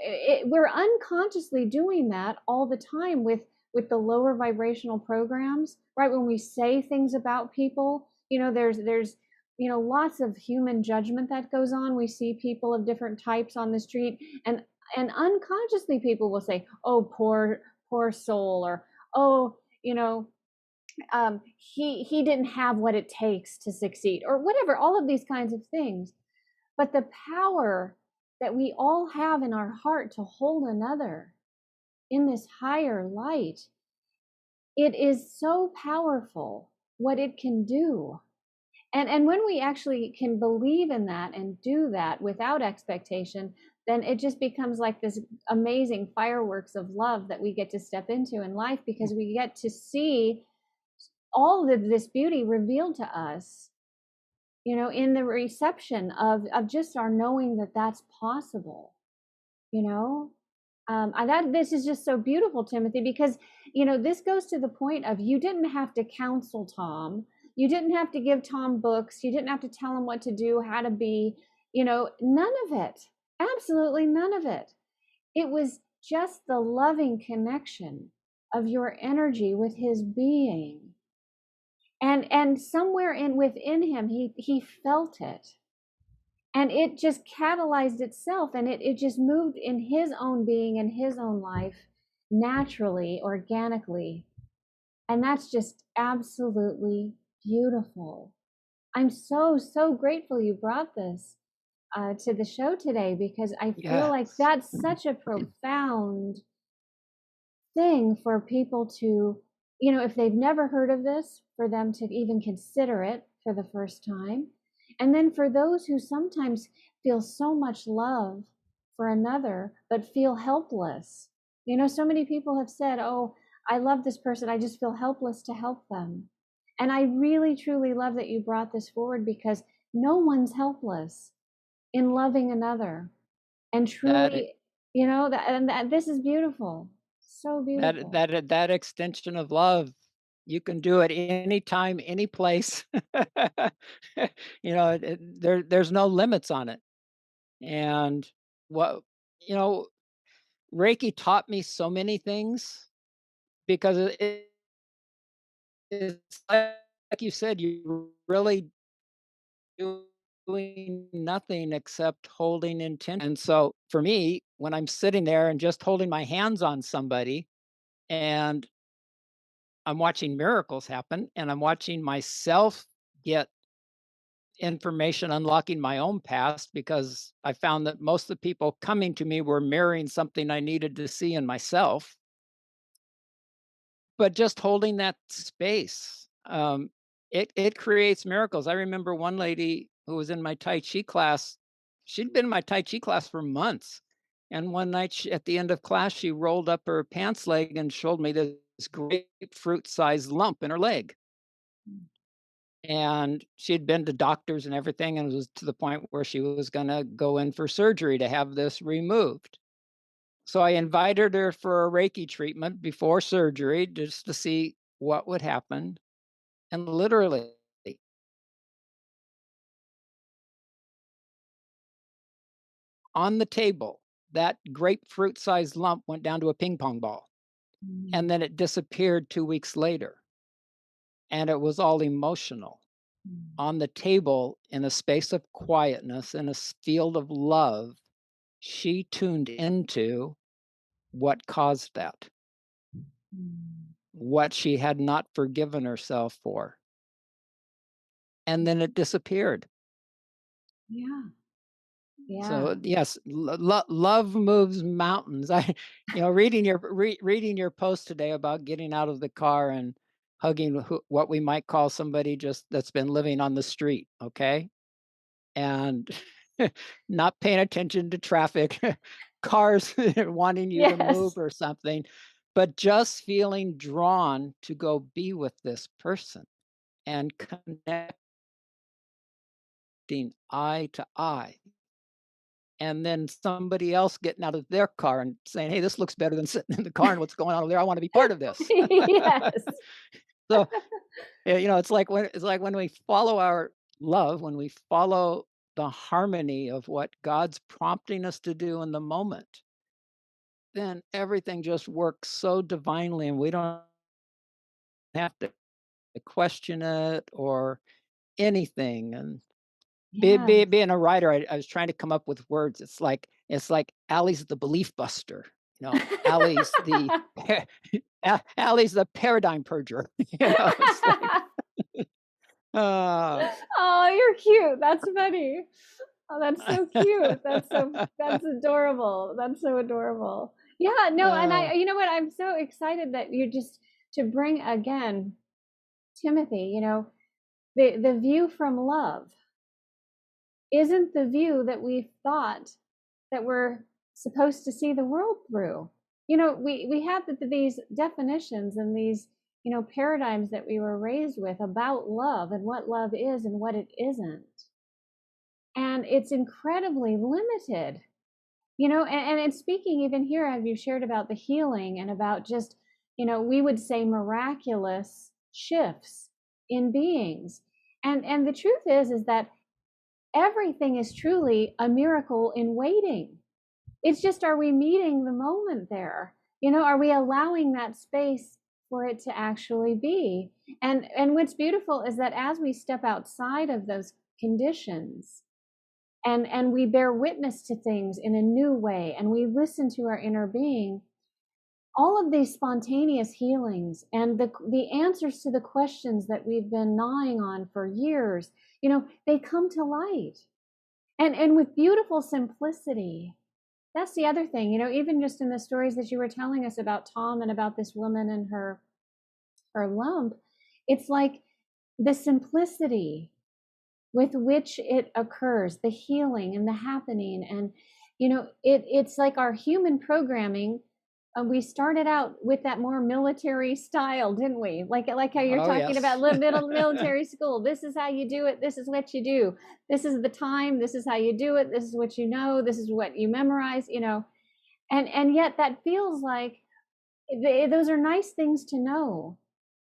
we're unconsciously doing that all the time with the lower vibrational programs, right? When we say things about people, there's lots of human judgment that goes on. We see people of different types on the street, and unconsciously people will say, "Oh, poor soul," or "Oh, he didn't have what it takes to succeed," or whatever. All of these kinds of things. But the power that we all have in our heart to hold another in this higher light, it is so powerful what it can do. And when we actually can believe in that and do that without expectation, then it just becomes like this amazing fireworks of love that we get to step into in life, because we get to see all of this beauty revealed to us, in the reception of just our knowing that that's possible. you know that this is just so beautiful, Timothy, because this goes to the point of, you didn't have to counsel Tom, you didn't have to give Tom books, you didn't have to tell him what to do, how to be, none of it, absolutely none of it. It was just the loving connection of your energy with his being, and somewhere within him, he felt it, and it just catalyzed itself, and it just moved in his own being and his own life, naturally, organically. And that's just absolutely beautiful. I'm so grateful you brought this to the show today, because I feel like Yes. that's such a profound thing for people to, if they've never heard of this, for them to even consider it for the first time. And then for those who sometimes feel so much love for another, but feel helpless. So many people have said, "Oh, I love this person, I just feel helpless to help them." And I really, truly love that you brought this forward, because no one's helpless in loving another. And That truly, that this is beautiful. So beautiful. that extension of love, you can do it anytime, any place. There's no limits on it. And what you know, Reiki taught me so many things, because it's like you said, you really doing nothing except holding intention. And so for me, when I'm sitting there and just holding my hands on somebody, and I'm watching miracles happen, and I'm watching myself get information, unlocking my own past, because I found that most of the people coming to me were mirroring something I needed to see in myself. But just holding that space, it creates miracles. I remember one lady who was in my Tai Chi class. She'd been in my Tai Chi class for months, and one night, at the end of class, she rolled up her pants leg and showed me this grapefruit-sized lump in her leg. And she had been to doctors and everything, and it was to the point where she was gonna go in for surgery to have this removed. So I invited her for a Reiki treatment before surgery, just to see what would happen. And literally, on the table, that grapefruit-sized lump went down to a ping pong ball, and Mm, then it disappeared 2 weeks later, and it was all emotional. mm, On the table, in a space of quietness, in a field of love, she tuned into what caused that, mm. what she had not forgiven herself for, and then it disappeared. Yeah, yeah. So yes, love moves mountains. Reading your post today about getting out of the car and hugging what we might call somebody just that's been living on the street, okay, and not paying attention to traffic, cars wanting you to move Yes. or something, but just feeling drawn to go be with this person and connecting eye to eye. and then somebody else getting out of their car and saying, "Hey, this looks better than sitting in the car and what's going on over there. I want to be part of this." Yes. So, yeah, it's like when we follow our love, when we follow the harmony of what God's prompting us to do in the moment, then everything just works so divinely and we don't have to question it or anything. And Yes. being a writer, I was trying to come up with words. It's like Allie's the belief buster. Allie's the Allie's the paradigm purger. It's like, uh, Oh, you're cute. That's funny. Oh, that's so cute. That's adorable. That's so adorable. Yeah, no, and uh, you know what? I'm so excited that you just to bring again Timothy, the view from love isn't the view that we thought that we're supposed to see the world through. We have these definitions and these, paradigms that we were raised with about love and what love is and what it isn't. And it's incredibly limited, and speaking even here, as you shared about the healing and about just, we would say miraculous shifts in beings. And the truth is that everything is truly a miracle in waiting. It's just, are we meeting the moment there? Are we allowing that space for it to actually be? And what's beautiful is that as we step outside of those conditions and we bear witness to things in a new way and we listen to our inner being, all of these spontaneous healings and the answers to the questions that we've been gnawing on for years, they come to light. And with beautiful simplicity. That's the other thing, even just in the stories that you were telling us about Tom and about this woman and her lump, it's like the simplicity with which it occurs, the healing and the happening. And, it's like our human programming. We started out with that more military style, didn't we? Like how you're oh talking about yes. a little bit of military school. This is how you do it. This is what you do. This is the time. This is how you do it. This is what you know. This is what you memorize, and yet that feels like those are nice things to know,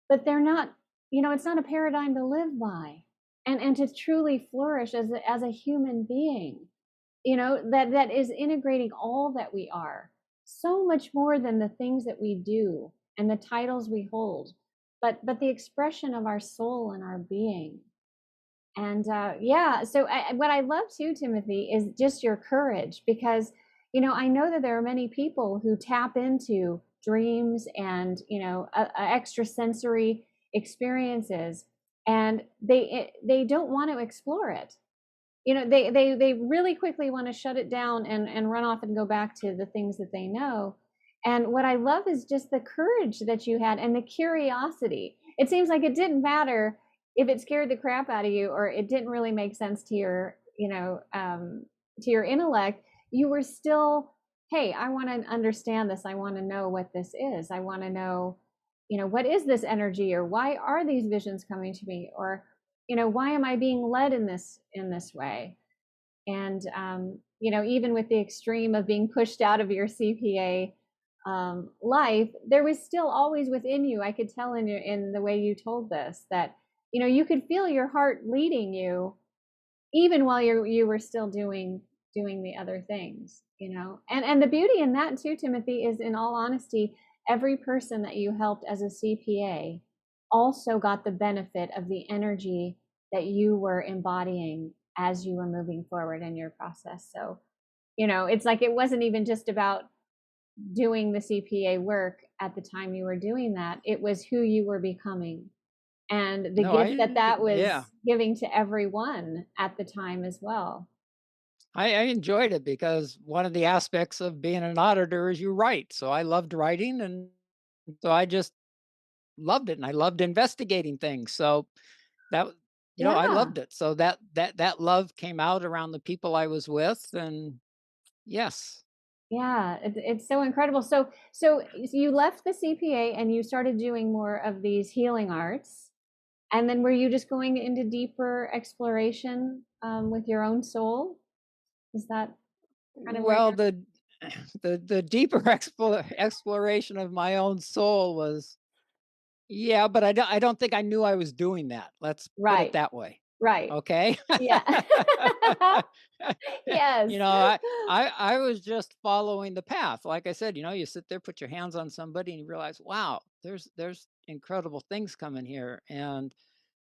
but they're not, it's not a paradigm to live by and to truly flourish as a human being, that is integrating all that we are, so much more than the things that we do and the titles we hold, but the expression of our soul and our being. And yeah, so what I love too, Timothy, is just your courage, because I know that there are many people who tap into dreams and extrasensory experiences, and they don't want to explore it. They really quickly want to shut it down and run off and go back to the things that they know. And what I love is just the courage that you had and the curiosity. It seems like it didn't matter if it scared the crap out of you or it didn't really make sense to your, to your intellect. You were still, hey, I want to understand this. I want to know what this is. I want to know, what is this energy, or why are these visions coming to me, or why am I being led in this way? And even with the extreme of being pushed out of your CPA life, there was still always within you. I could tell in the way you told this that you could feel your heart leading you, even while you were still doing the other things. And the beauty in that too, Timothy, is, in all honesty, every person that you helped as a CPA also got the benefit of the energy that you were embodying as you were moving forward in your process. So, it's like it wasn't even just about doing the CPA work at the time you were doing that. It was who you were becoming and the No, gift that yeah. was giving to everyone at the time as well. I enjoyed it because one of the aspects of being an auditor is you write. So I loved writing, and so I just loved it, and I loved investigating things. So that I Yeah. loved it. So that love came out around the people I was with, and yes. Yeah, it's so incredible. So you left the CPA and you started doing more of these healing arts. And then were you just going into deeper exploration with your own soul? Is that? kind of where Well, the deeper exploration of my own soul was, yeah, but I don't think I knew I was doing that. Let's put it right, that way. right. Okay? Yeah. Yes. You know, I was just following the path. Like I said, you sit there, put your hands on somebody, and you realize, wow, there's incredible things coming here. And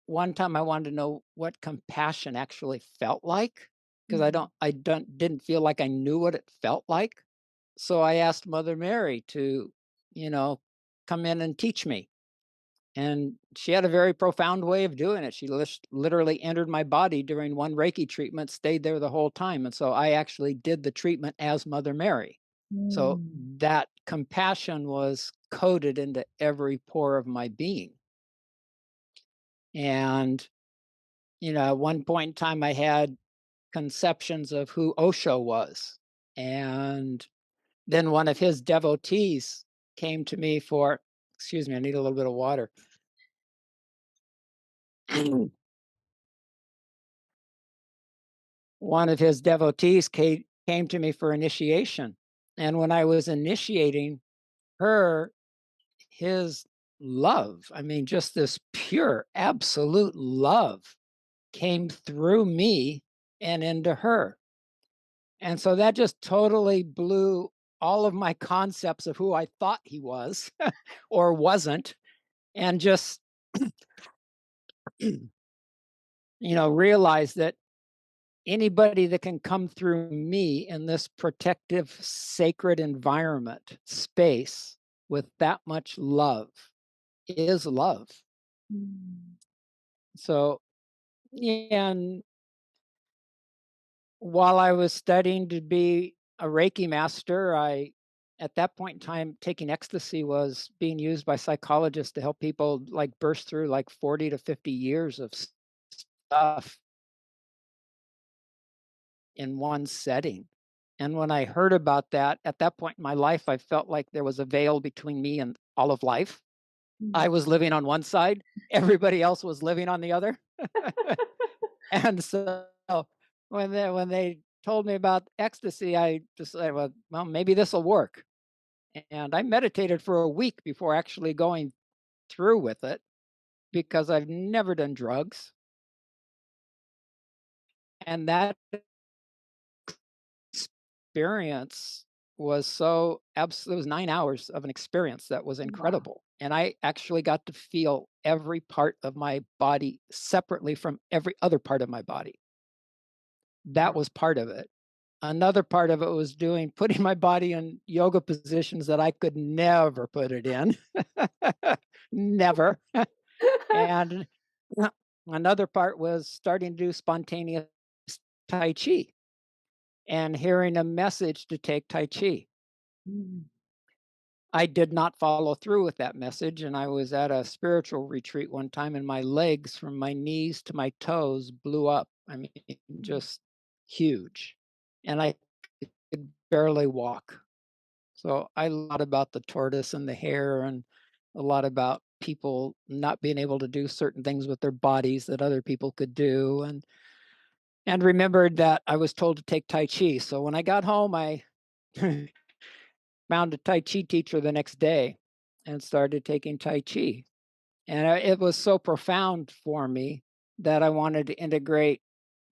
one time I wanted to know what compassion actually felt like, because Mhm. I don't didn't feel like I knew what it felt like. So I asked Mother Mary to, you know, come in and teach me. And she had a very profound way of doing it. She literally entered my body during one Reiki treatment, stayed there the whole time. And so I actually did the treatment as Mother Mary. So Mm. that compassion was coded into every pore of my being. And, at one point in time, I had conceptions of who Osho was. And then one of his devotees came to me for, excuse me, I need a little bit of water. One of his devotees came to me for initiation. And when I was initiating her, his love, I mean, just this pure, absolute love came through me and into her. And so that just totally blew all of my concepts of who I thought he was or wasn't, and just, realized that anybody that can come through me in this protective, sacred environment space with that much love is love. Mm. So, yeah, and while I was studying to be a Reiki master, at that point in time, taking ecstasy was being used by psychologists to help people like burst through like 40 to 50 years of stuff in one setting. And when I heard about that, at that point in my life, I felt like there was a veil between me and all of life. I Mm. was living on one side, everybody else was living on the other. And so when they told me about ecstasy, I just said, well, maybe this will work. And I meditated for a week before actually going through with it because I've never done drugs. And that experience was so absolute. It was 9 hours of an experience that was Wow. incredible. And I actually got to feel every part of my body separately from every other part of my body. That Wow. was part of it. Another part of it was putting my body in yoga positions that I could never put it in. Never. And another part was starting to do spontaneous Tai Chi and hearing a message to take Tai Chi. Mm. I did not follow through with that message. And I was at a spiritual retreat one time, and my legs from my knees to my toes blew up. I mean, just huge. And I could barely walk. So I learned a lot about the tortoise and the hare, and a lot about people not being able to do certain things with their bodies that other people could do. And remembered that I was told to take Tai Chi. So when I got home, I found a Tai Chi teacher the next day and started taking Tai Chi. And it was so profound for me that I wanted to integrate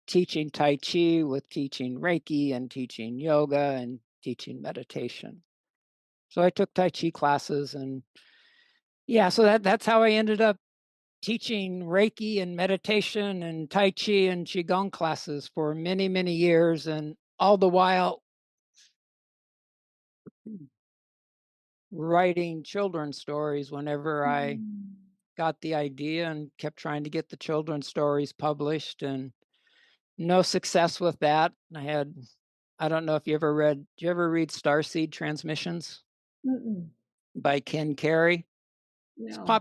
teaching Tai Chi with teaching Reiki and teaching yoga and teaching meditation. So I took Tai Chi classes, and yeah, so that's how I ended up teaching Reiki and meditation and Tai Chi and Qigong classes for many, many years. And all the while writing children's stories whenever I Mm. got the idea, and kept trying to get the children's stories published, and no success with that. I don't know if did you ever read Starseed Transmissions Mm-mm. by Ken Carey? It's No.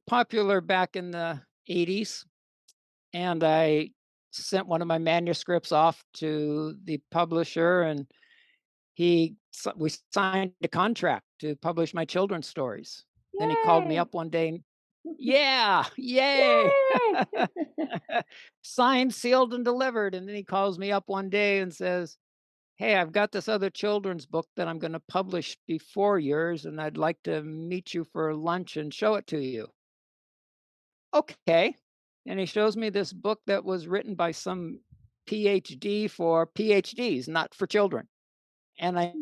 popular back in the 80s. And I sent one of my manuscripts off to the publisher, and we signed a contract to publish my children's stories. Then he called me Yay! up one day and, yeah, yay. Yay! Signed, sealed, and delivered. And then he calls me up one day and says, "Hey, I've got this other children's book that I'm gonna publish before yours, and I'd like to meet you for lunch and show it to you." "Okay." And he shows me this book that was written by some PhD for PhDs, not for children. And I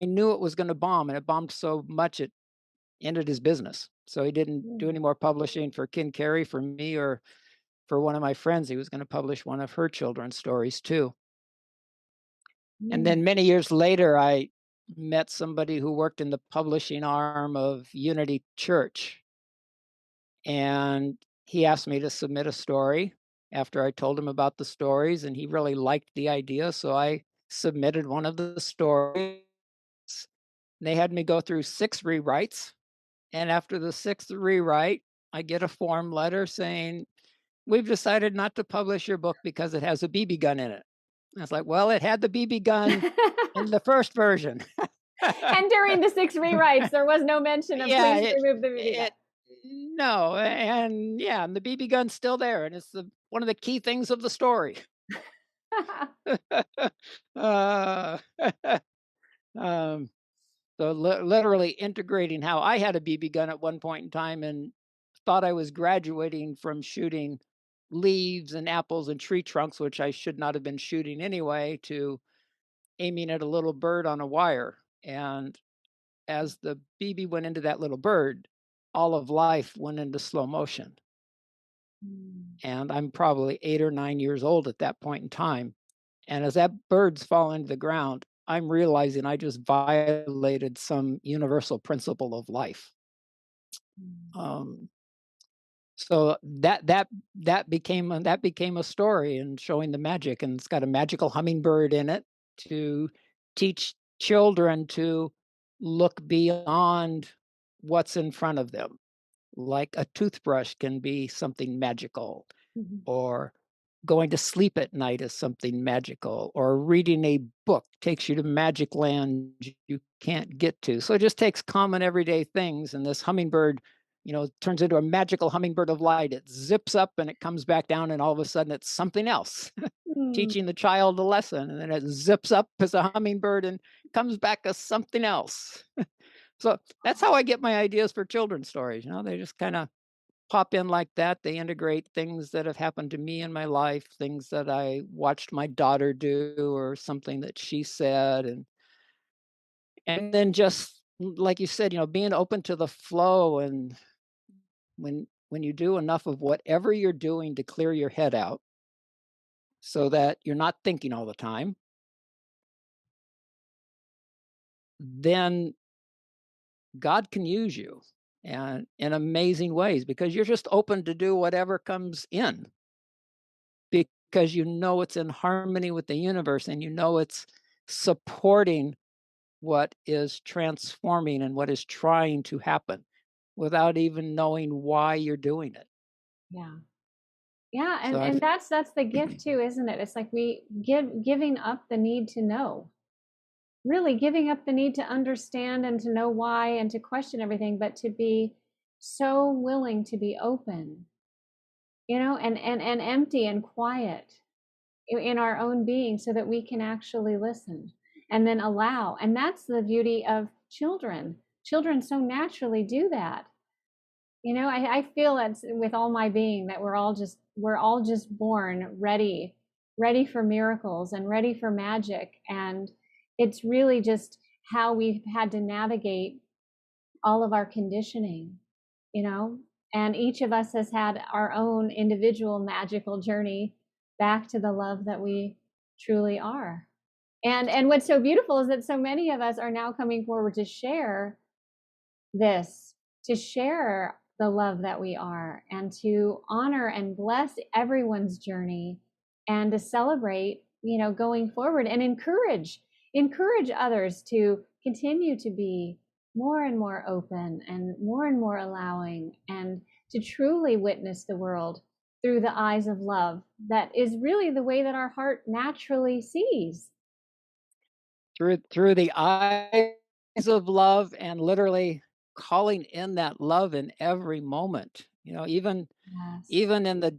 knew it was gonna bomb, and it bombed so much it ended his business. So he didn't do any Mm, more publishing for Kin Carey, for me, or for one of my friends. He was gonna publish one of her children's stories too. And then mm, many years later, I met somebody who worked in the publishing arm of Unity Church, and he asked me to submit a story after I told him about the stories, and he really liked the idea, so I submitted one of the stories. They had me go through 6 rewrites, and after the 6th rewrite, I get a form letter saying, "We've decided not to publish your book because it has a BB gun in it." I was like, "Well, it had the BB gun in the first version." And during the 6 rewrites, there was no mention of Yeah, please remove the BB gun. it no, and yeah, and the BB gun's still there, and it's the one of the key things of the story. Uh, um, so literally integrating how I had a BB gun at one point in time and thought I was graduating from shooting leaves and apples and tree trunks, which I should not have been shooting anyway, to aiming at a little bird on a wire. And as the BB went into that little bird, all of life went into slow motion. Mm, And I'm probably 8 or 9 years old at that point in time. And as that bird's falling to the ground, I'm realizing I just violated some universal principle of life. mm, Um, so that became a story and showing the magic, and it's got a magical hummingbird in it to teach children to look beyond what's in front of them. Like a toothbrush can be something magical, mhm, or going to sleep at night is something magical, or reading a book takes you to magic land you can't get to. So it just takes common everyday things, and this hummingbird, turns into a magical hummingbird of light. It zips up and it comes back down, and all of a sudden it's something else, mm. teaching the child a lesson, and then it zips up as a hummingbird and comes back as something else. So that's how I get my ideas for children's stories. They just kind of pop in like that. They integrate things that have happened to me in my life, things that I watched my daughter do, or something that she said, and then just like you said, being open to the flow. And when you do enough of whatever you're doing to clear your head out so that you're not thinking all the time, then God can use you and in amazing ways, because you're just open to do whatever comes in, because it's in harmony with the universe, and it's supporting what is transforming and what is trying to happen without even knowing why you're doing it. Yeah. Yeah, So and that's the gift too, isn't it? It's like we giving up the need to know. Really giving up the need to understand and to know why and to question everything, but to be so willing to be open, and empty and quiet in our own being so that we can actually listen and then allow. And that's the beauty of children. Children so naturally do that. I feel that with all my being that we're all just born ready for miracles and ready for magic. And it's really just how we've had to navigate all of our conditioning, you know, and each of us has had our own individual magical journey back to the love that we truly are. And what's so beautiful is that so many of us are now coming forward to share this, to share the love that we are, and to honor and bless everyone's journey, and to celebrate, going forward, and encourage others to continue to be more and more open and more allowing, and to truly witness the world through the eyes of love that is really the way that our heart naturally sees. through the eyes of love, and literally calling in that love in every moment, even Yes. even in the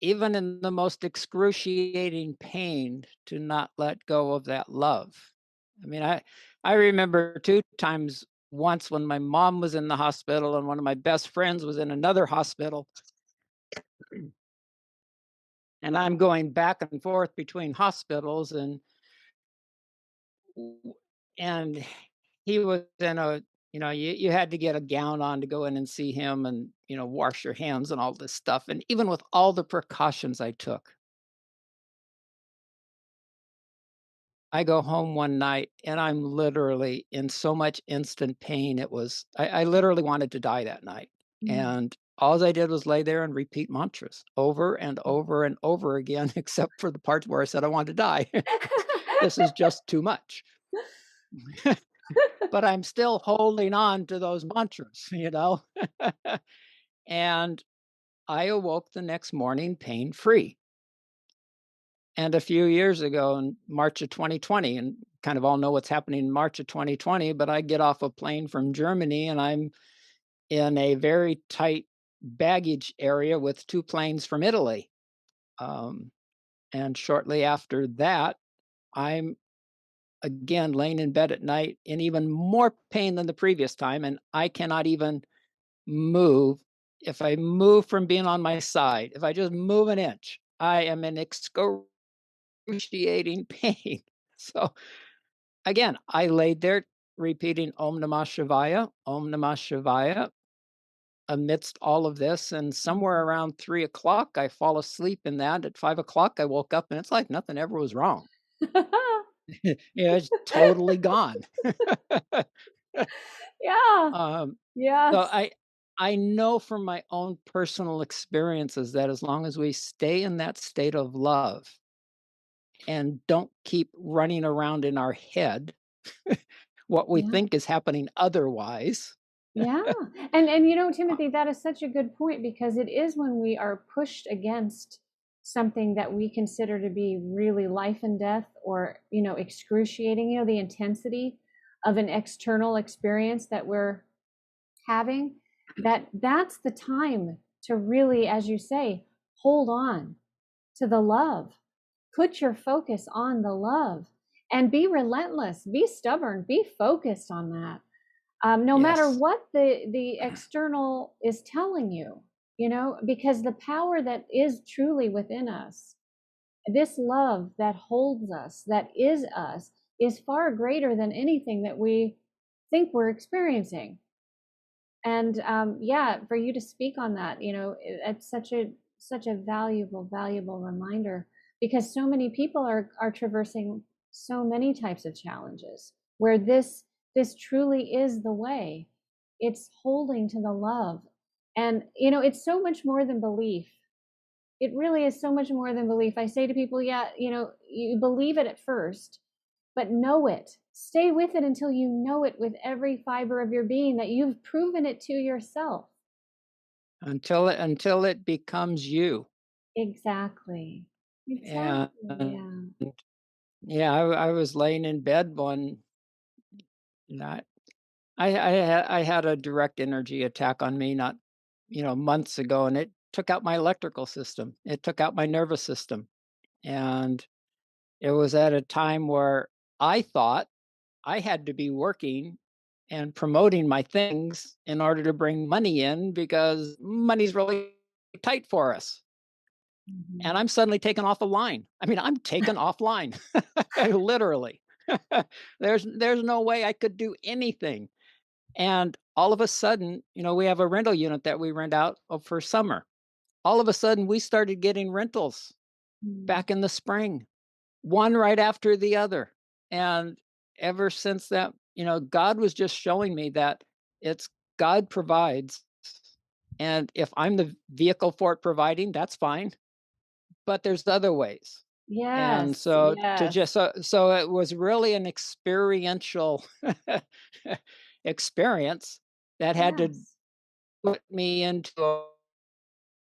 even in the most excruciating pain, to not let go of that love. I mean, I remember 2 times, once when my mom was in the hospital and one of my best friends was in another hospital, and I'm going back and forth between hospitals, and he was in a, you had to get a gown on to go in and see him, and, wash your hands and all this stuff, and even with all the precautions I took, I go home one night and I'm literally in so much instant pain. I literally wanted to die that night. Mm. And all I did was lay there and repeat mantras over and over and over again, except for the parts where I said I wanted to die. This is just too much. But I'm still holding on to those mantras. And I awoke the next morning pain free. And a few years ago in March of 2020, and kind of all know what's happening in March of 2020, but I get off a plane from Germany and I'm in a very tight baggage area with 2 planes from Italy. Um, and shortly after that, I'm again laying in bed at night in even more pain than the previous time. And I cannot even move. If I move from being on my side, if I just move an inch, I am in excruciating pain. So again, I laid there repeating Om Namah Shivaya, Om Namah Shivaya amidst all of this. And somewhere around 3 o'clock, I fall asleep in that. At 5 o'clock, I woke up and it's like nothing ever was wrong. It's totally gone. Yeah. um, so Yes. I know from my own personal experiences that as long as we stay in that state of love and don't keep running around in our head what we Yeah. think is happening otherwise. Yeah. Timothy, that is such a good point because it is when we are pushed against something that we consider to be really life and death or, excruciating, the intensity of an external experience that we're having, that's the time to really, as you say, hold on to the love. Put your focus on the love and be relentless, be stubborn, be focused on that. No matter Yes. what the external is telling you, because the power that is truly within us, this love that holds us, that is us, is far greater than anything that we think we're experiencing. And yeah, for you to speak on that, it's such a valuable reminder because so many people are traversing so many types of challenges where this truly is the way. It's holding to the love. And it's so much more than belief. It really is so much more than belief. I say to people, yeah, you believe it at first, but know it. Stay with it until you know it with every fiber of your being that you've proven it to yourself. Until it becomes you. Exactly. And Exactly. Yeah. yeah, I was laying in bed one night. I had a direct energy attack on me not, months ago, and it took out my electrical system. It took out my nervous system. And it was at a time where I thought I had to be working and promoting my things in order to bring money in because money's really tight for us. And Mhm. I'm suddenly taken off a line. I mean, I'm taken offline, literally. There's no way I could do anything. And all of a sudden, we have a rental unit that we rent out for summer. All of a sudden, we started getting rentals Mm. back in the spring, one right after the other. And ever since that, God was just showing me that it's God provides. And if I'm the vehicle for it providing, that's fine. But there's other ways. And Yes. so to Yes. just so it was really an experiential experience that had to Yes. put me into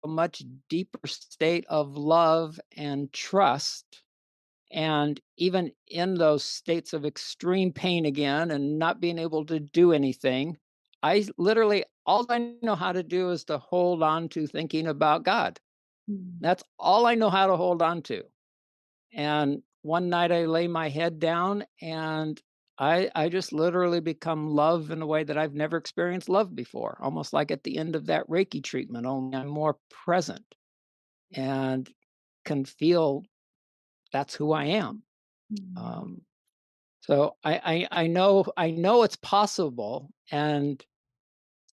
a much deeper state of love and trust. And even in those states of extreme pain again and not being able to do anything, all I know how to do is to hold on to thinking about God. That's all I know how to hold on to. And one night I lay my head down and I just literally become love in a way that I've never experienced love before, almost like at the end of that Reiki treatment, only I'm more present and can feel that's who I am. Um, so I know it's possible. And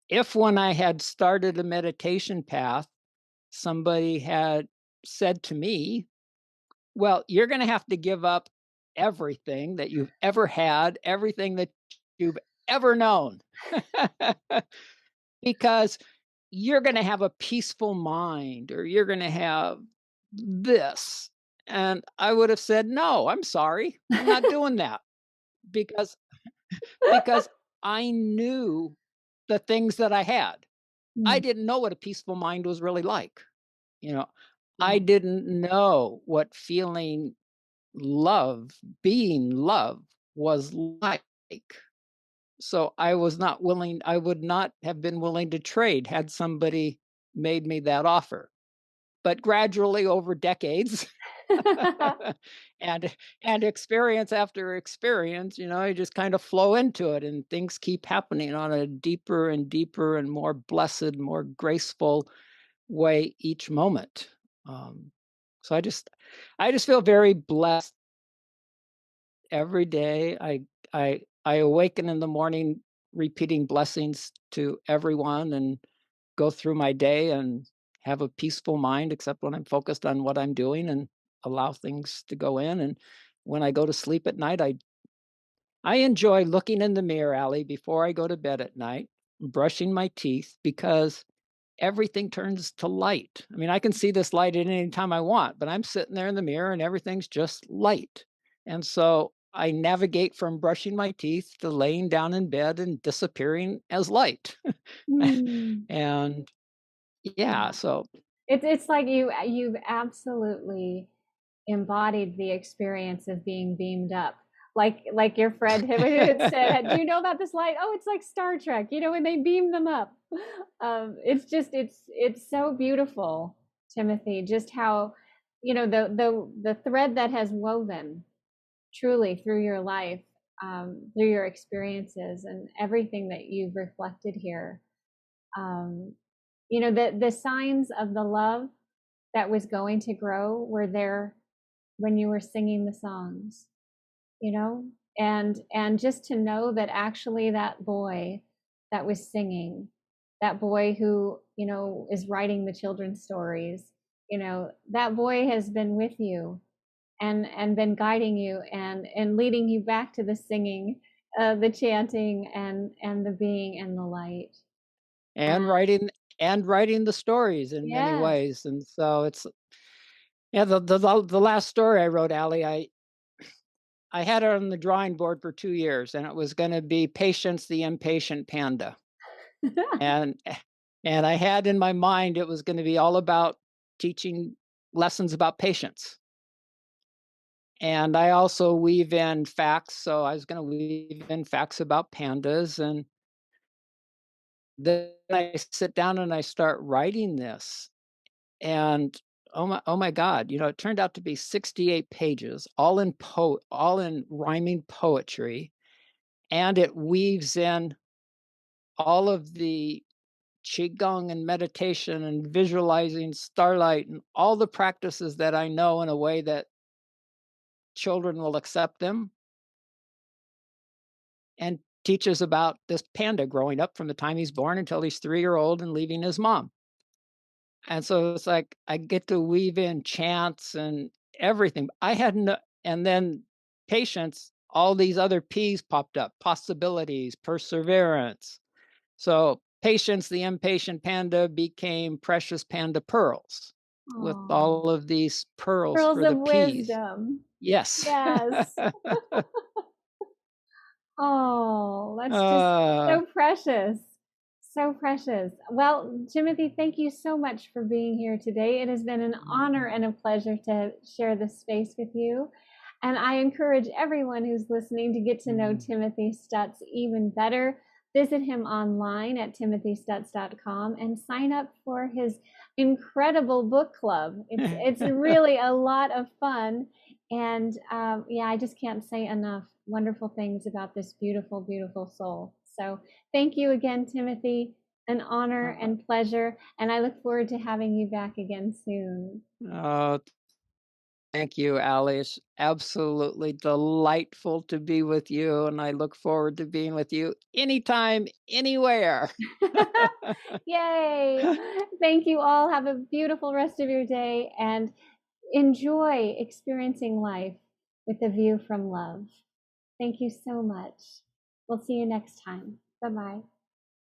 if when I had started a meditation path, somebody had said to me, well, you're going to have to give up everything that you've ever had, everything that you've ever known, because you're going to have a peaceful mind or you're going to have this. And I would have said, no, I'm sorry. I'm not doing that because because I knew the things that I had. I Mm. didn't know what a peaceful mind was really like. You know, I Yeah. didn't know what feeling love, being love was like. So I was not willing, I would not have been willing to trade had somebody made me that offer. But gradually over decades and and experience after experience, you just kind of flow into it and things keep happening on a deeper and deeper and more blessed, more graceful way each moment. Um, so I just feel very blessed every day. I awaken in the morning repeating blessings to everyone and go through my day and have a peaceful mind except when I'm focused on what I'm doing and allow things to go in. And when I go to sleep at night, I enjoy looking in the mirror, Allie, before I go to bed at night, brushing my teeth because everything turns to light. I mean, I can see this light at any time I want, but I'm sitting there in the mirror and everything's just light. And so I navigate from brushing my teeth to laying down in bed and disappearing as light. Mm. And yeah, Yeah. so It's like you've absolutely embodied the experience of being beamed up. Like your friend had said, do you know about this light? Oh, it's like Star Trek, when they beam them up. It's so beautiful, Timothy, just how, the thread that has woven truly through your life, through your experiences and everything that you've reflected here. Um, the signs of the love that was going to grow were there when you were singing the songs, you know and just to know that actually that boy that was singing, that boy who is writing the children's stories, that boy has been with you and been guiding you and leading you back to the singing, the chanting and the being and the light. and And writing the stories in many yes. ways. And so it's yeah, the last story I wrote, Allie, I had it on the drawing board for 2 years, and it was gonna be Patience the Impatient Panda. And and I had in my mind it was gonna be all about teaching lessons about patience. And I also weave in facts, so I was gonna weave in facts about pandas, and then I sit down and I start writing this, and oh my god, it turned out to be 68 pages, all in rhyming poetry, and it weaves in all of the qigong and meditation and visualizing starlight and all the practices that I know in a way that children will accept them, and teaches about this panda growing up from the time he's born until he's 3-year old and leaving his mom. And so it's like I get to weave in chants and everything. I had no, and then patience, all these other P's popped up: possibilities, perseverance. So patience, the impatient panda, became precious panda pearls with Oh, all of these pearls pearls for of the P's. wisdom. Yes. Yes. Oh, that's just uh, so precious. So precious. Well, Timothy, thank you so much for being here today. It has been an honor and a pleasure to share this space with you. And I encourage everyone who's listening to get to know Timothy Stuetz even better. Visit him online at timothystuetz.com and sign up for his incredible book club. It's really a lot of fun, and yeah, I just can't say enough wonderful things about this beautiful, beautiful soul. So thank you again, Timothy. An honor and pleasure, and I look forward to having you back again soon. Oh, thank you, Allie. It's absolutely delightful to be with you, and I look forward to being with you anytime, anywhere. Yay! Thank you all. Have a beautiful rest of your day and enjoy experiencing life with a view from love. Thank you so much. We'll see you next time. Bye bye.